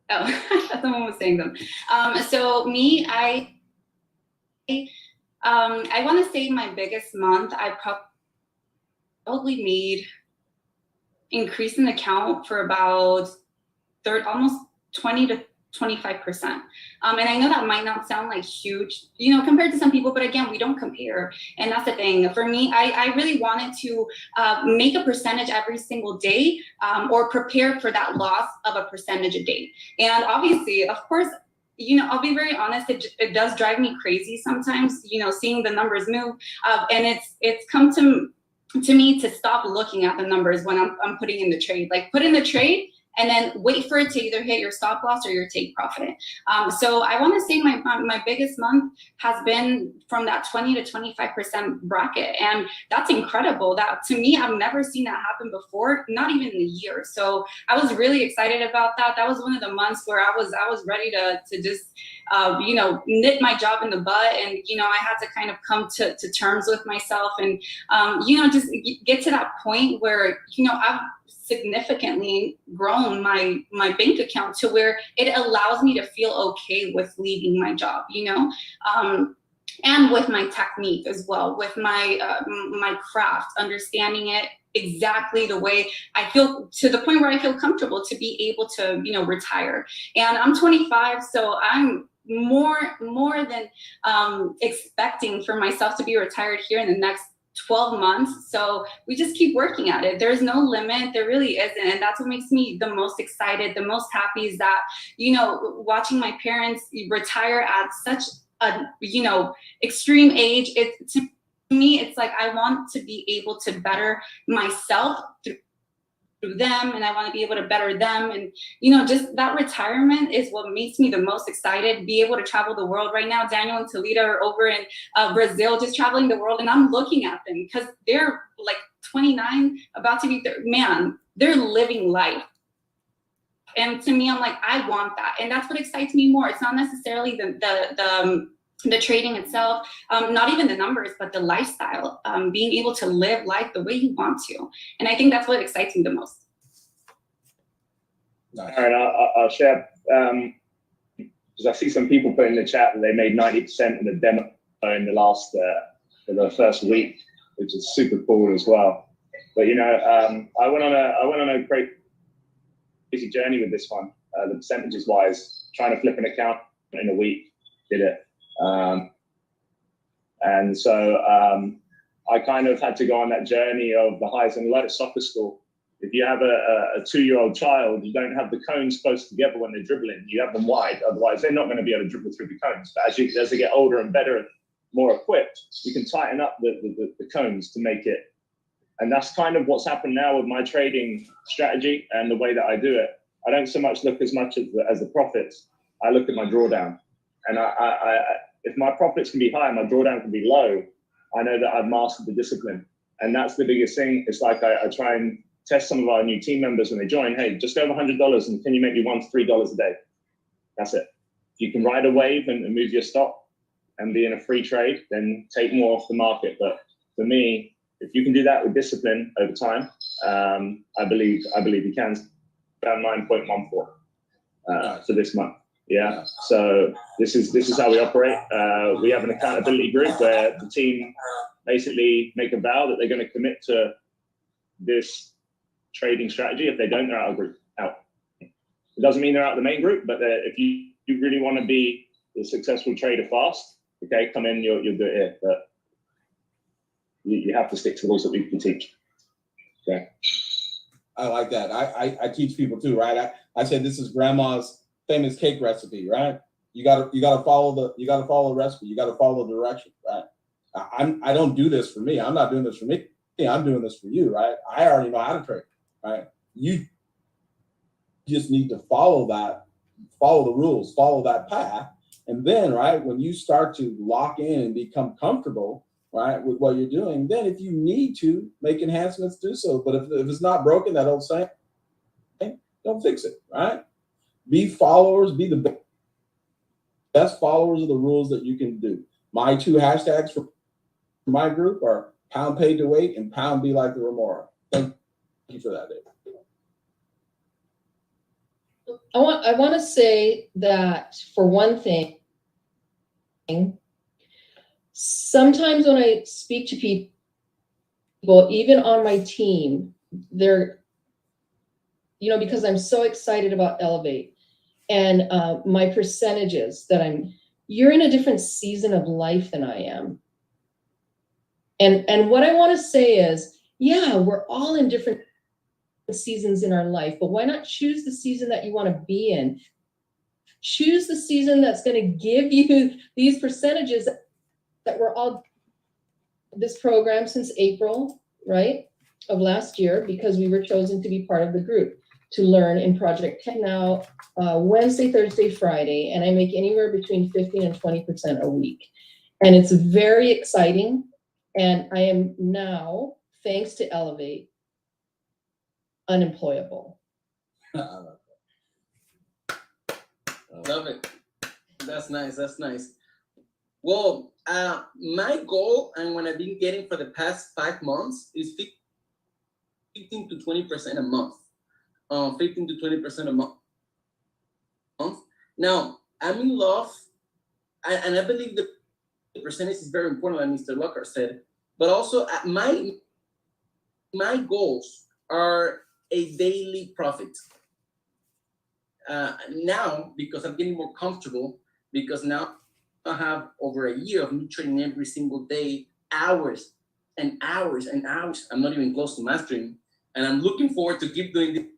Oh, I thought someone was saying them. So me, I want to say my biggest month, I probably made increase in account for about almost 20 to 25%. And I know that might not sound like huge, compared to some people, but again, we don't compare. And that's the thing. For me, I really wanted to make a percentage every single day, or prepare for that loss of a percentage a day. And obviously, of course, I'll be very honest, it does drive me crazy sometimes, seeing the numbers move. And it's come to me to stop looking at the numbers when I'm putting in the trade. Like, put in the trade and then wait for it to either hit your stop loss or your take profit. So I want to say my biggest month has been from that 20 to 25% bracket. And that's incredible. That, to me, I've never seen that happen before, not even in a year. So I was really excited about that. That was one of the months where I was ready to just, knit my job in the butt. And, I had to kind of come to terms with myself and, just get to that point where, I've significantly grown my bank account to where it allows me to feel okay with leaving my job, and with my technique as well, with my craft, understanding it exactly the way I feel, to the point where I feel comfortable to be able to, retire. And I'm 25, so I'm more than expecting for myself to be retired here in the next 12 months. So we just keep working at it. There's no limit. There really isn't. And that's what makes me the most excited, the most happy, is that, watching my parents retire at such a, extreme age, to me, it's like I want to be able to better myself them, and I want to be able to better them. And, you know, just that retirement is what makes me the most excited. Be able to travel the world right now. Daniel and Talita are over in Brazil, just traveling the world. And I'm looking at them because they're like 29, about to be 30. Man, they're living life. And to me, I'm like, I want that. And that's what excites me more. It's not necessarily the trading itself, not even the numbers, but the lifestyle, being able to live life the way you want to. And I think that's what excites me the most. Nice. All right, I'll share, because I see some people put in the chat that they made 90% of the demo in the last, the first week, which is super cool as well. But, you know, I went on a crazy journey with this one, the percentages wise, trying to flip an account in a week, did it. And so I kind of had to go on that journey of the highs and lows at soccer school. If you have a 2-year-old child, you don't have the cones close together when they're dribbling. You have them wide. Otherwise, they're not going to be able to dribble through the cones. But as they get older and better, more equipped, you can tighten up the cones to make it. And that's kind of what's happened now with my trading strategy and the way that I do it. I don't so much look as much as the profits. I look at my drawdown. And if my profits can be high and my drawdown can be low, I know that I've mastered the discipline. And that's the biggest thing. It's like I try and test some of our new team members when they join. Hey, just over $100 and can you make me $1 to $3 a day? That's it. If you can ride a wave and move your stock and be in a free trade, then take more off the market. But for me, if you can do that with discipline over time, I believe you can. Around 9.14 for this month. Yeah. So this is how we operate. We have an accountability group where the team basically make a vow that they're going to commit to this trading strategy. If they don't, they're out of group. Out. It doesn't mean they're out of the main group, but if you really want to be a successful trader fast, okay, come in. You'll do it here. But you have to stick to the rules that we can teach. Okay. I like that. I teach people too, right? I said this is grandma's famous cake recipe, right? You gotta follow the recipe. You gotta follow the direction, right? I don't do this for me. I'm not doing this for me. I'm doing this for you, right? I already know how to trade, right? You just need to follow the rules, follow that path, and then, right, when you start to lock in and become comfortable, right, with what you're doing, then if you need to make enhancements, do so. But if it's not broken, that old saying, don't fix it, right? Be followers, be the best followers of the rules that you can do. My 2 hashtags for my group are pound paid to wait and pound be like the remora. Thank you for that, Dave. I want to say that for one thing, sometimes when I speak to people, even on my team, they're, you know, because I'm so excited about Elevate and my percentages that you're in a different season of life than I am. And what I want to say is, yeah, we're all in different seasons in our life, but why not choose the season that you want to be in? Choose the season that's going to give you these percentages that we're all this program since April, right, of last year, because we were chosen to be part of the group to learn in Project 10 now, Wednesday, Thursday, Friday, and I make anywhere between 15 and 20% a week. And it's very exciting. And I am now, thanks to Elevate, unemployable. Love it. That's nice. That's nice. Well, my goal and what I've been getting for the past 5 months is 15 to 20% a month. 15 to 20% a month. Now, I'm in love, and I believe the percentage is very important, like Mr. Lockhart said. But also, my goals are a daily profit. Now, because I'm getting more comfortable, because now I have over a year of me trading every single day, hours and hours and hours. I'm not even close to mastering. And I'm looking forward to keep doing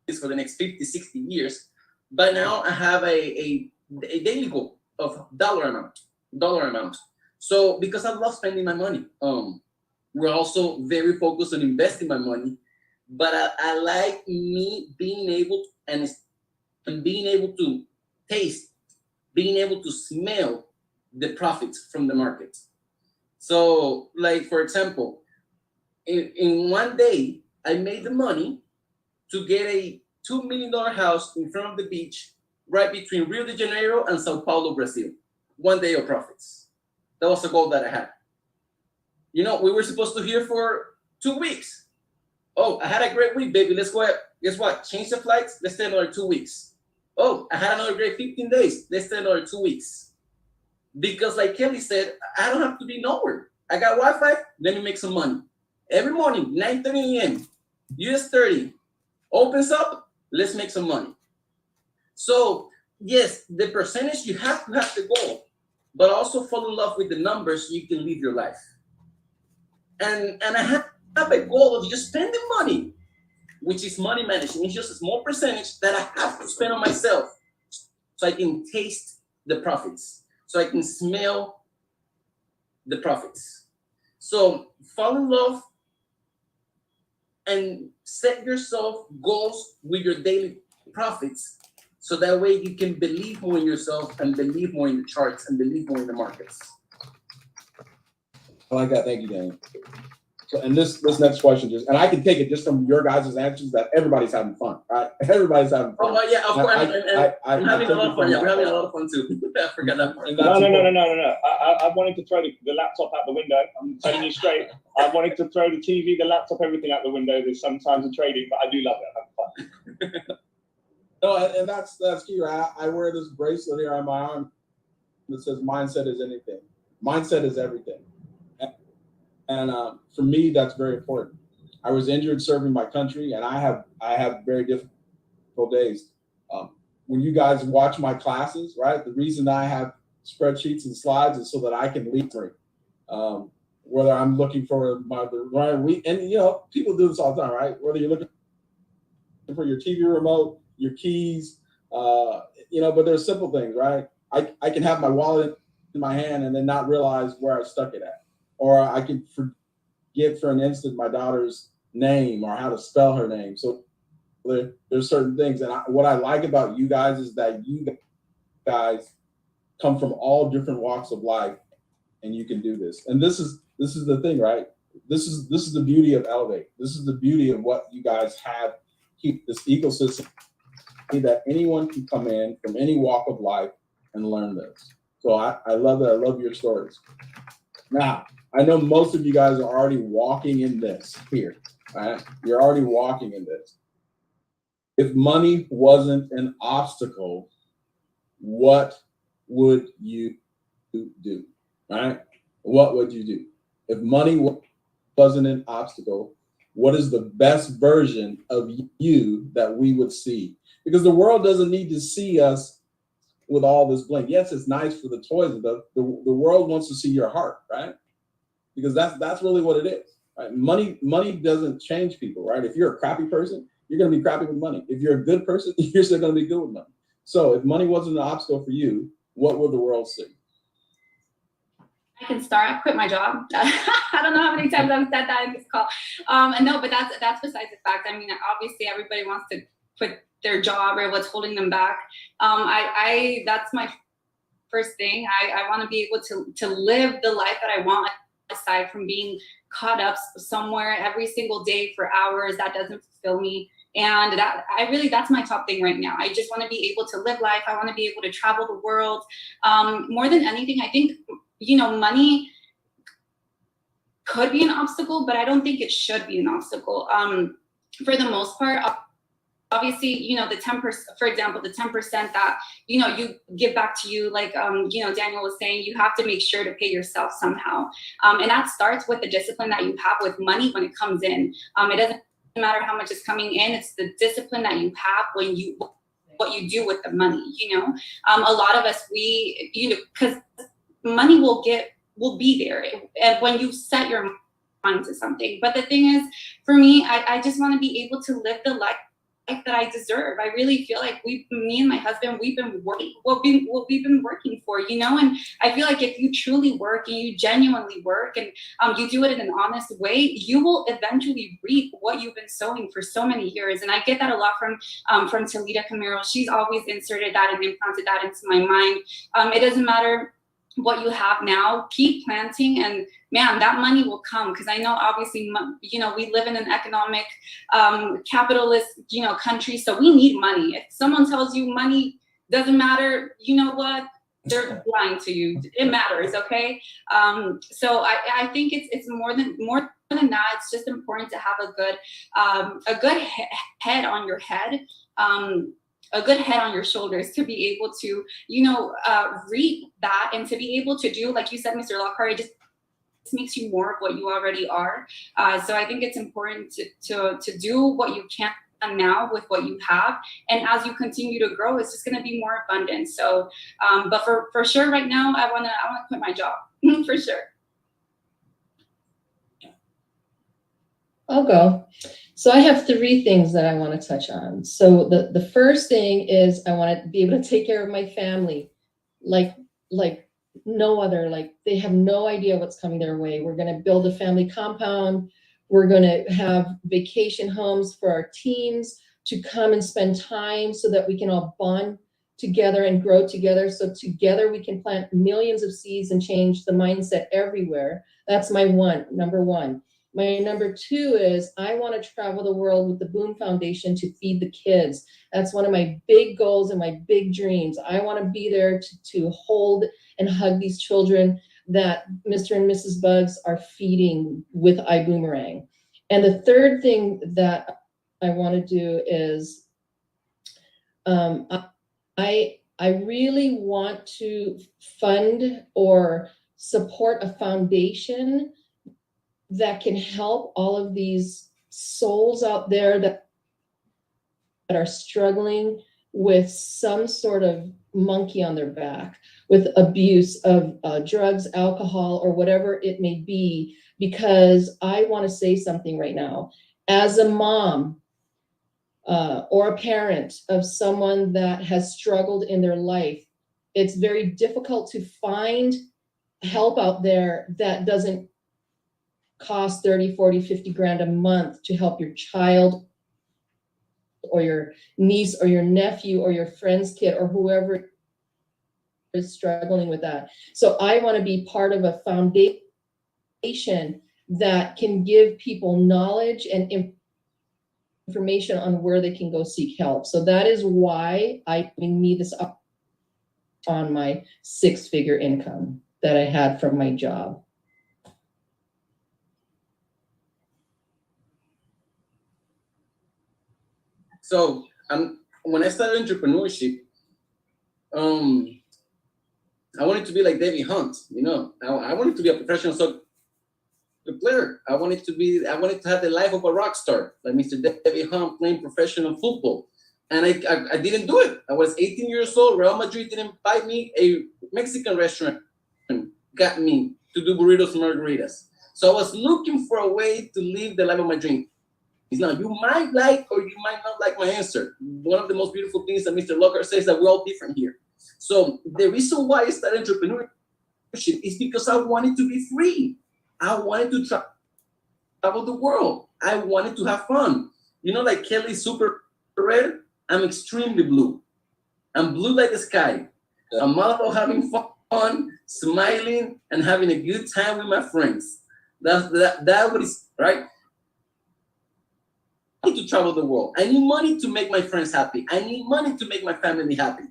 this for the next 50, 60 years. But now I have a daily goal of dollar amount. So because I love spending my money, we're also very focused on investing my money. but I like me being able and being able to taste, being able to smell the profits from the market. So, like for example, in one day, I made the money to get a $2 million house in front of the beach, right between Rio de Janeiro and Sao Paulo, Brazil. 1 day of profits. That was a goal that I had. You know, we were supposed to here for 2 weeks. Oh, I had a great week, baby. Let's go ahead. Guess what? Change the flights. Let's stay another 2 weeks. Oh, I had another great 15 days. Let's stay another 2 weeks. Because like Kelly said, I don't have to be nowhere. I got Wi-Fi. Let me make some money. Every morning, 9:30 a.m. US 30 opens up. Let's make some money. So yes, the percentage, you have to have the goal, but also fall in love with the numbers so you can live your life. And I have a goal of just spending money, which is money management. It's just a small percentage that I have to spend on myself so I can taste the profits, so I can smell the profits. So fall in love and set yourself goals with your daily profits, so that way you can believe more in yourself and believe more in the charts and believe more in the markets. I like that. Thank you, Danny. So, and this next question and I can take it just from your guys' answers that everybody's having fun, right? Everybody's having fun. Oh, yeah, of course. I'm having a lot of fun. Yeah, we're having a lot of of fun too. I forgot that part. No. I wanted to throw the laptop out the window. I'm telling you straight. I wanted to throw the TV, the laptop, everything out the window. There's sometimes in trading, but I do love it. I have fun. No, and that's key, right? I wear this bracelet here on my arm that says mindset is anything. Mindset is everything. And for me, that's very important. I was injured serving my country, and I have very difficult days. When you guys watch my classes, right? The reason I have spreadsheets and slides is so that I can lead through. Whether I'm looking for the right week, and you know, people do this all the time, right? Whether you're looking for your TV remote, your keys, you know, but there's simple things, right? I can have my wallet in my hand and then not realize where I stuck it at. Or I can forget for an instant my daughter's name or how to spell her name. So there's certain things. And what I like about you guys is that you guys come from all different walks of life, and you can do this. And this is the thing, right? This is the beauty of Elevate. This is the beauty of what you guys have, this ecosystem, that anyone can come in from any walk of life and learn this. So I love that. I love your stories. Now, I know most of you guys are already walking in this here, right? You're already walking in this. If money wasn't an obstacle, what would you do, right? What would you do? If money wasn't an obstacle, what is the best version of you that we would see? Because the world doesn't need to see us with all this bling. Yes, it's nice for the toys, but the world wants to see your heart, right? Because that's really what it is, right? Money doesn't change people, right? If you're a crappy person, you're going to be crappy with money. If you're a good person, you're still going to be good with money. So if money wasn't an obstacle for you, what would the world see? I can start. I quit my job. I don't know how many times I've said that in this call. And no, but that's besides the fact. I mean, obviously everybody wants to quit their job or what's holding them back. That's my first thing. I want to be able to live the life that I want, aside from being caught up somewhere every single day for hours. That doesn't fulfill me. And that's my top thing right now. I just want to be able to live life. I want to be able to travel the world. More than anything, I think, you know, money could be an obstacle, but I don't think it should be an obstacle. For the most part, obviously, you know, the 10%, for example, the 10% that, you know, you give back to you, like, you know, Daniel was saying, you have to make sure to pay yourself somehow. And that starts with the discipline that you have with money when it comes in. It doesn't matter how much is coming in, it's the discipline that you have what you do with the money, you know. A lot of us, you know, because money will be there and when you set your mind to something. But the thing is, for me, I just want to be able to live the life that I deserve. I really feel like me and my husband, we've been working what we've been working for, you know. And I feel like if you truly work and you genuinely work and you do it in an honest way, you will eventually reap what you've been sowing for so many years. And I get that a lot from Talita Camero. She's always inserted that and implanted that into my mind. It doesn't matter what you have now, keep planting, and man, that money will come. Because I know obviously, you know, we live in an economic capitalist, you know, country, so we need money. If someone tells you money doesn't matter, you know what, they're lying to you. It matters, okay? So I think it's more than that. It's just important to have a good head on your head, a good head on your shoulders, to be able to, you know, reap that, and to be able to do, like you said, Mr. Lockhart, it just makes you more of what you already are. So I think it's important to do what you can now with what you have, and as you continue to grow, it's just going to be more abundant. So but for sure right now, I want to quit my job for sure. I'll go. So I have 3 things that I want to touch on. So the first thing is I want to be able to take care of my family like no other. Like, they have no idea what's coming their way. We're going to build a family compound. We're going to have vacation homes for our teams to come and spend time so that we can all bond together and grow together. So together we can plant millions of seeds and change the mindset everywhere. That's my number one. My number 2 is I want to travel the world with the Boone Foundation to feed the kids. That's one of my big goals and my big dreams. I want to be there to hold and hug these children that Mr. and Mrs. Bugs are feeding with iBoomerang. And the third thing that I want to do is I really want to fund or support a foundation that can help all of these souls out there that are struggling with some sort of monkey on their back, with abuse of drugs, alcohol, or whatever it may be. Because I want to say something right now. As a mom or a parent of someone that has struggled in their life, it's very difficult to find help out there that doesn't cost 30, 40, 50 grand a month to help your child or your niece or your nephew or your friend's kid or whoever is struggling with that. So I want to be part of a foundation that can give people knowledge and information on where they can go seek help. So that is why I'm giving me this up on my 6-figure income that I had from my job. So when I started entrepreneurship, I wanted to be like David Hunt, you know. I wanted to be a professional soccer player. I wanted to have the life of a rock star, like Mr. David Hunt, playing professional football. And I didn't do it. I was 18 years old. Real Madrid didn't buy me. A Mexican restaurant got me to do burritos and margaritas. So I was looking for a way to live the life of my dream. Now, you might like or you might not like my answer. One of the most beautiful things that Mr. Lockhart says that we're all different here. So the reason why I started entrepreneurship is because I wanted to be free. I wanted to travel the world. I wanted to have fun. You know, like Kelly's super red, I'm extremely blue. I'm blue like the sky. I'm all about having fun, smiling, and having a good time with my friends. That what is, right? I need to travel the world. I need money to make my friends happy. I need money to make my family happy.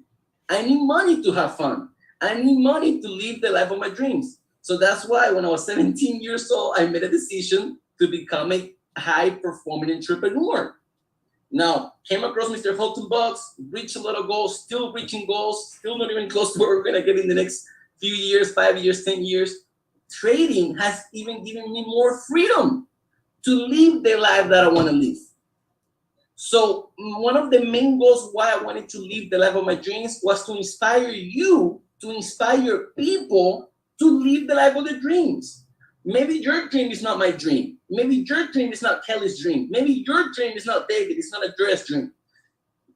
I need money to have fun. I need money to live the life of my dreams. So that's why when I was 17 years old, I made a decision to become a high-performing entrepreneur. Now, came across Mr. Fulton Bucks, reached a lot of goals, still reaching goals, still not even close to where we're going to get in the next few years, 5 years, 10 years. Trading has even given me more freedom to live the life that I want to live. So one of the main goals why I wanted to live the life of my dreams was to inspire you, to inspire people to live the life of their dreams. Maybe your dream is not my dream. Maybe your dream is not Kelly's dream. Maybe your dream is not David. It's not Andrea's dream.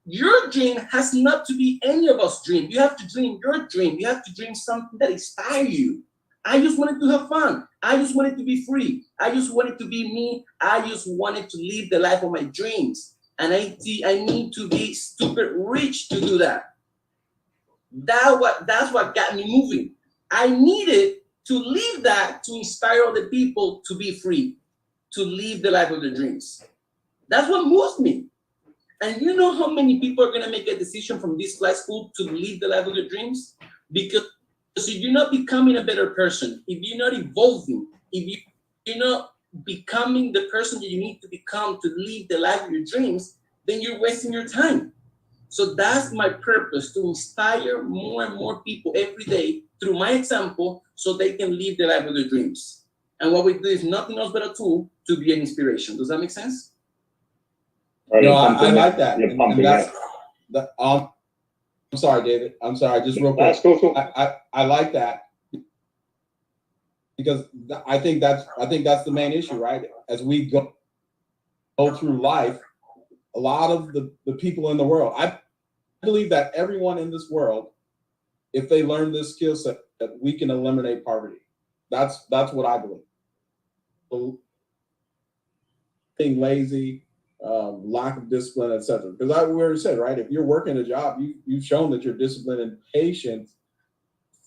your dream has not to be any of us' dream. You have to dream your dream. You have to dream something that inspires you. I just wanted to have fun. I just wanted to be free. I just wanted to be me. I just wanted to live the life of my dreams. And I need to be stupid rich to do that. That's what got me moving. I needed to live that to inspire other people to be free, to live the life of their dreams. That's what moves me. And you know how many people are going to make a decision from this flight school to live the life of their dreams? Because if you're not becoming a better person, if you're not evolving, if you're not becoming the person that you need to become to live the life of your dreams, then you're wasting your time. So that's my purpose, to inspire more and more people every day through my example so they can live the life of their dreams. And what we do is nothing else but a tool to be an inspiration. Does that make sense? No, I like that. And that's I'm sorry, David. I'm sorry. Just real quick. That's cool. I like that because I think that's the main issue, right? As we go through life, a lot of the people in the world, I believe that everyone in this world, if they learn this skill set, that we can eliminate poverty. That's what I believe. Being lazy, lack of discipline, etc. Because we already said, right, if you're working a job, you've shown that you're disciplined and patient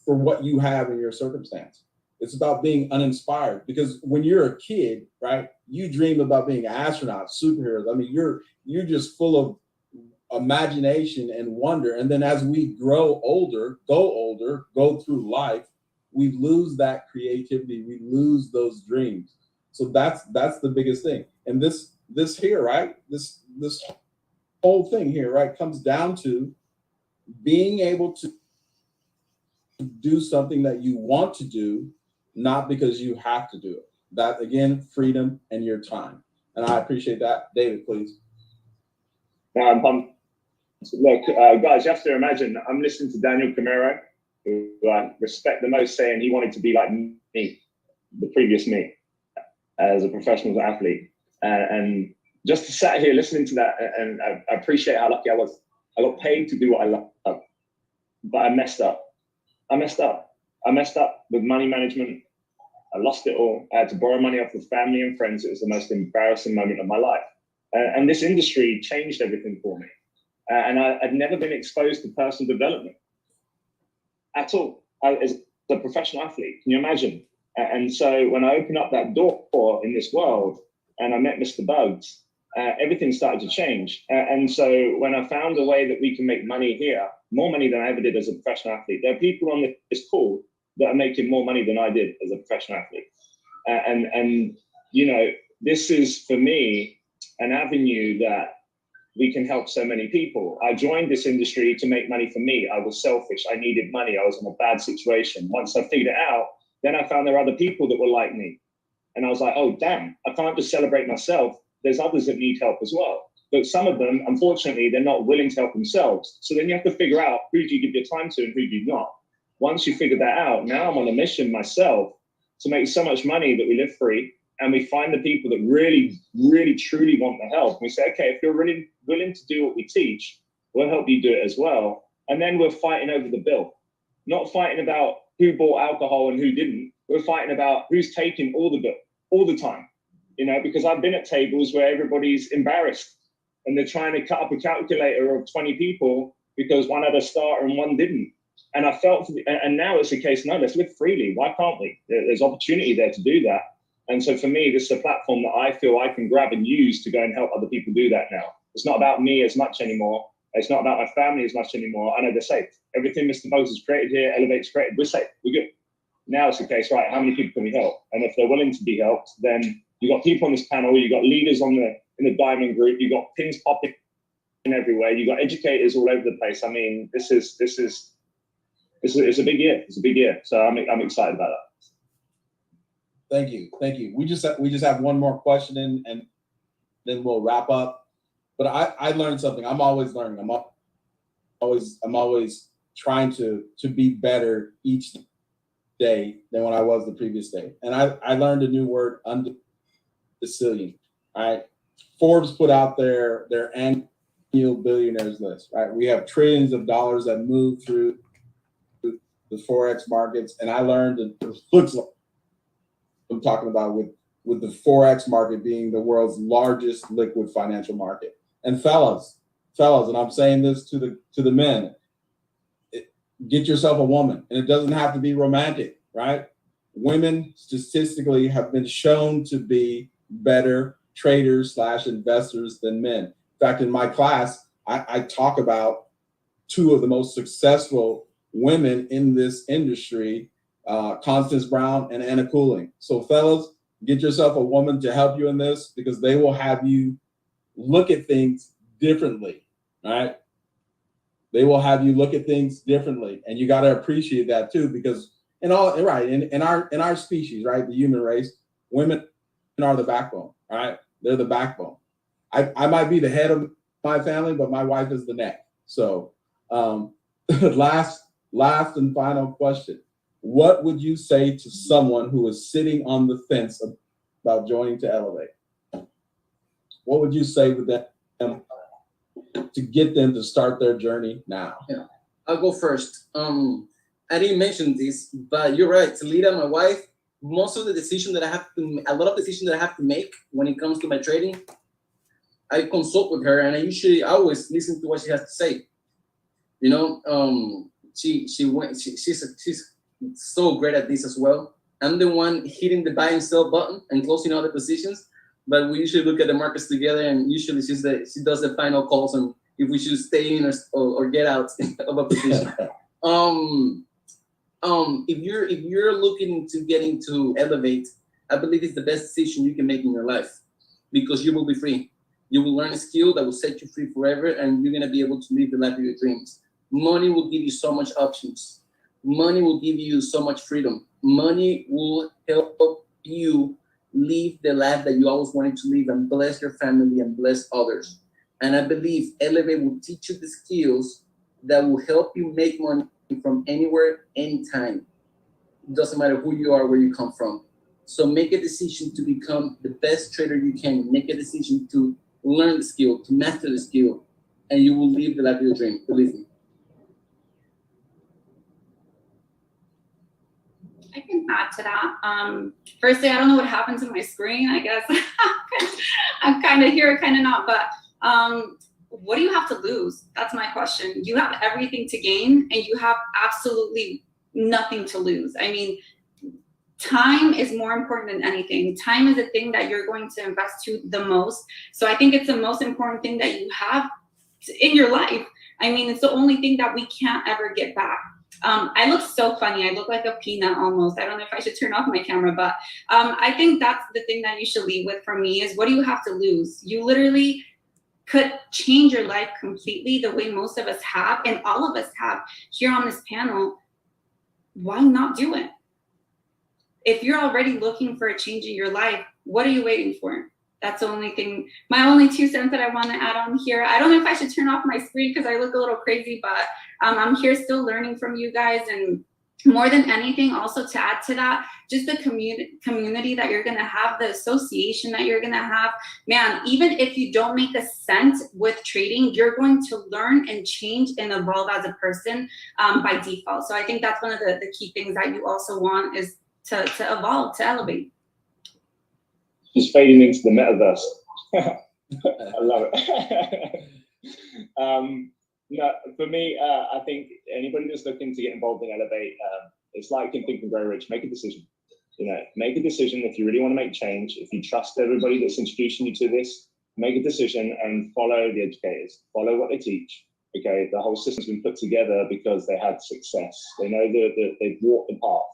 for what you have in your circumstance. It's about being uninspired, because when you're a kid, right, you dream about being astronauts, superheroes. I mean, you're just full of imagination and wonder. And then as we go through life, we lose that creativity, we lose those dreams. So that's the biggest thing. And this here, right, this whole thing here, right, comes down to being able to do something that you want to do, not because you have to do it. That, again, freedom and your time. And I appreciate that. David, please. Look, guys, you have to imagine, I'm listening to Daniel Camero, who I respect the most, saying he wanted to be like me, the previous me, as a professional athlete. And just to sat here listening to that, and I appreciate how lucky I was. I got paid to do what I love, but I messed up. I messed up with money management. I lost it all. I had to borrow money off of family and friends. It was the most embarrassing moment of my life. And this industry changed everything for me. And I'd never been exposed to personal development at all. As a professional athlete, can you imagine? And so when I opened up that door in this world and I met Mr. Bugs, everything started to change. And so when I found a way that we can make money here, more money than I ever did as a professional athlete, there are people on this call that are making more money than I did as a professional athlete. And you know, this is, for me, an avenue that we can help so many people. I joined this industry to make money for me. I was selfish. I needed money. I was in a bad situation. Once I figured it out, then I found there are other people that were like me. And I was like, oh, damn, I can't just celebrate myself. There's others that need help as well. But some of them, unfortunately, they're not willing to help themselves. So then you have to figure out, who do you give your time to and who do you not? Once you figure that out, now I'm on a mission myself to make so much money that we live free, and we find the people that really, really, truly want the help. We say, okay, if you're really willing to do what we teach, we'll help you do it as well. And then we're fighting over the bill, not fighting about who bought alcohol and who didn't. We're fighting about who's taking all the bill all the time. You know, because I've been at tables where everybody's embarrassed and they're trying to cut up a calculator of 20 people because one had a starter and one didn't. And I felt, and now it's a case, no, let's live freely. Why can't we? There's opportunity there to do that. And so for me, this is a platform that I feel I can grab and use to go and help other people do that now. It's not about me as much anymore. It's not about my family as much anymore. I know they're safe. Everything Mr. Moses created here, Elevate's created, we're safe, we're good. Now it's the case, right, how many people can we help? And if they're willing to be helped, then you've got people on this panel, you've got leaders in the diamond group, you've got pins popping everywhere, you've got educators all over the place. I mean, this is a big year. It's a big year. So I'm excited about that. Thank you. We just have one more question and then we'll wrap up. But I learned something. I'm always learning. I'm always trying to be better each day than when I was the previous day. And I learned a new word, undecillion. All right. Forbes put out their annual billionaires list, right? We have trillions of dollars that move through the Forex markets. And I learned that looks like I'm talking about with the Forex market being the world's largest liquid financial market. And fellas, and I'm saying this to the men, get yourself a woman, and it doesn't have to be romantic, right? Women statistically have been shown to be better traders / investors than men. In fact, in my class, I talk about two of the most successful women in this industry, Constance Brown and Anna Cooling. So fellas, get yourself a woman to help you in this, because they will have you look at things differently, right? They will have you look at things differently, and you got to appreciate that too, because in our species, right, the human race, women are the backbone, right? They're the backbone. I might be the head of my family, but my wife is the neck. So, last and final question: what would you say to someone who is sitting on the fence about joining to Elevate? What would you say with them to get them to start their journey now? Yeah, I'll go first. I didn't mention this, but you're right. Talita, my wife, most of the decisions that I have to, a lot of decisions that I have to make when it comes to my trading, I consult with her, and I always listen to what she has to say. You know, she's so great at this as well. I'm the one hitting the buy and sell button and closing all the positions, but we usually look at the markets together, and usually she does the final calls on if we should stay in or get out of a position. If you're looking to get into Elevate, I believe it's the best decision you can make in your life, because you will be free. You will learn a skill that will set you free forever, and you're gonna be able to live the life of your dreams. Money will give you so much options. Money will give you so much freedom. Money will help you live the life that you always wanted to live and bless your family and bless others. And I believe Elevate will teach you the skills that will help you make money from anywhere, anytime. It doesn't matter who you are, where you come from. So make a decision to become the best trader you can. Make a decision to learn the skill, to master the skill, and you will live the life of your dream. Believe me. I can add to that. Firstly, I don't know what happened to my screen. I guess I'm kind of here, kind of not. But what do you have to lose? That's my question. You have everything to gain, and you have absolutely nothing to lose. I mean, time is more important than anything. Time is a thing that you're going to invest to the most. So I think it's the most important thing that you have in your life. I mean, it's the only thing that we can't ever get back. I look so funny. I look like a peanut almost. I don't know if I should turn off my camera, but I think that's the thing that you should leave with for me is, what do you have to lose? You literally could change your life completely the way most of us have, and all of us have here on this panel. Why not do it? If you're already looking for a change in your life, what are you waiting for? That's the only thing, my only 2 cents that I want to add on here. I don't know if I should turn off my screen because I look a little crazy, but I'm here still learning from you guys. And more than anything, also to add to that, just the community that you're going to have, the association that you're going to have. Man, even if you don't make a cent with trading, you're going to learn and change and evolve as a person by default. So I think that's one of the key things that you also want is to evolve, to elevate. Just fading into the metaverse. I love it. No, for me, I think anybody that's looking to get involved in Elevate, it's like in Think and Grow Rich. Make a decision. You know, make a decision if you really want to make change. If you trust everybody that's introducing you to this, make a decision and follow the educators. Follow what they teach. Okay, the whole system's been put together because they had success. They know that they've walked the path.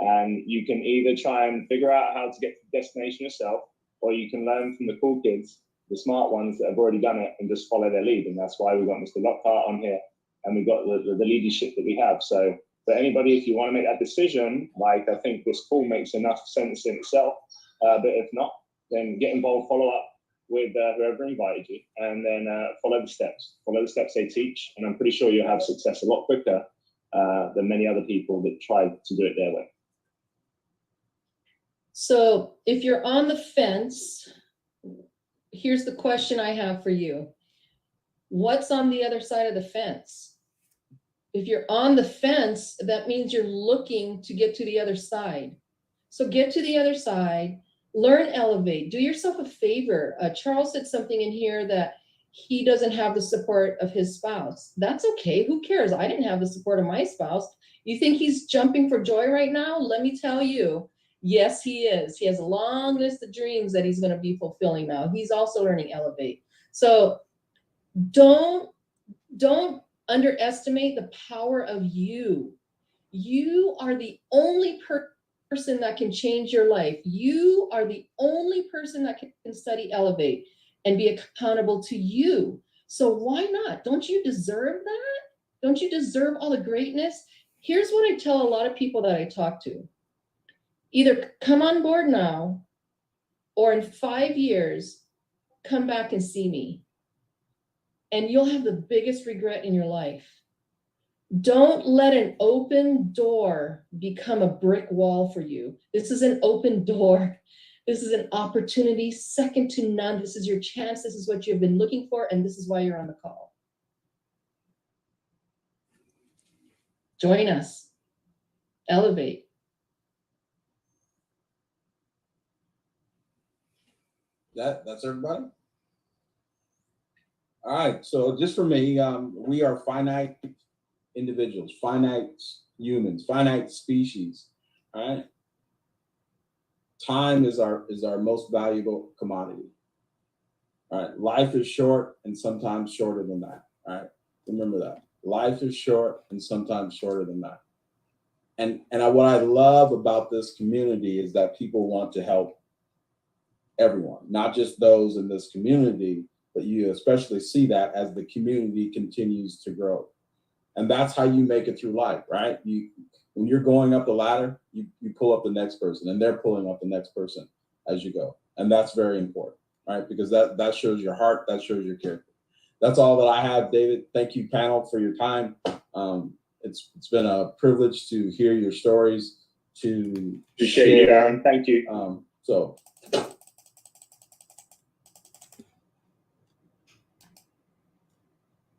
And you can either try and figure out how to get to the destination yourself, or you can learn from the cool kids, the smart ones that have already done it, and just follow their lead. And that's why we've got Mr. Lockhart on here, and we've got the leadership that we have. So for anybody, if you want to make that decision, like I think this call makes enough sense in itself, but if not, then get involved, follow up with whoever invited you, and then follow the steps. Follow the steps they teach, and I'm pretty sure you'll have success a lot quicker than many other people that tried to do it their way. So if you're on the fence, here's the question I have for you. What's on the other side of the fence? If you're on the fence, that means you're looking to get to the other side. So get to the other side, learn, elevate, do yourself a favor. Charles said something in here that he doesn't have the support of his spouse. That's okay. Who cares? I didn't have the support of my spouse. You think he's jumping for joy right now? Let me tell you, yes, he is. He has a long list of dreams that he's going to be fulfilling now. He's also learning elevate. So don't underestimate the power of you. You are the only person that can change your life. You are the only person that can study elevate and be accountable to you. So why not? Don't you deserve that? Don't you deserve all the greatness? Here's what I tell a lot of people that I talk to. Either come on board now, or in 5 years, come back and see me. And you'll have the biggest regret in your life. Don't let an open door become a brick wall for you. This is an open door. This is an opportunity second to none. This is your chance. This is what you've been looking for, and this is why you're on the call. Join us. Elevate. That's everybody? All right, so just for me, we are finite individuals, finite humans, finite species, all right? Time is our most valuable commodity. All right, life is short and sometimes shorter than that, all right? Remember that. Life is short and sometimes shorter than that. And what I love about this community is that people want to help everyone, not just those in this community, but you especially see that as the community continues to grow. And that's how you make it through life, right? When you're going up the ladder, you pull up the next person, and they're pulling up the next person as you go. And that's very important, right? Because that shows your heart, that shows your character. That's all that I have, David. Thank you, panel, for your time. It's been a privilege to hear your stories, to Appreciate you, Aaron. Thank you. So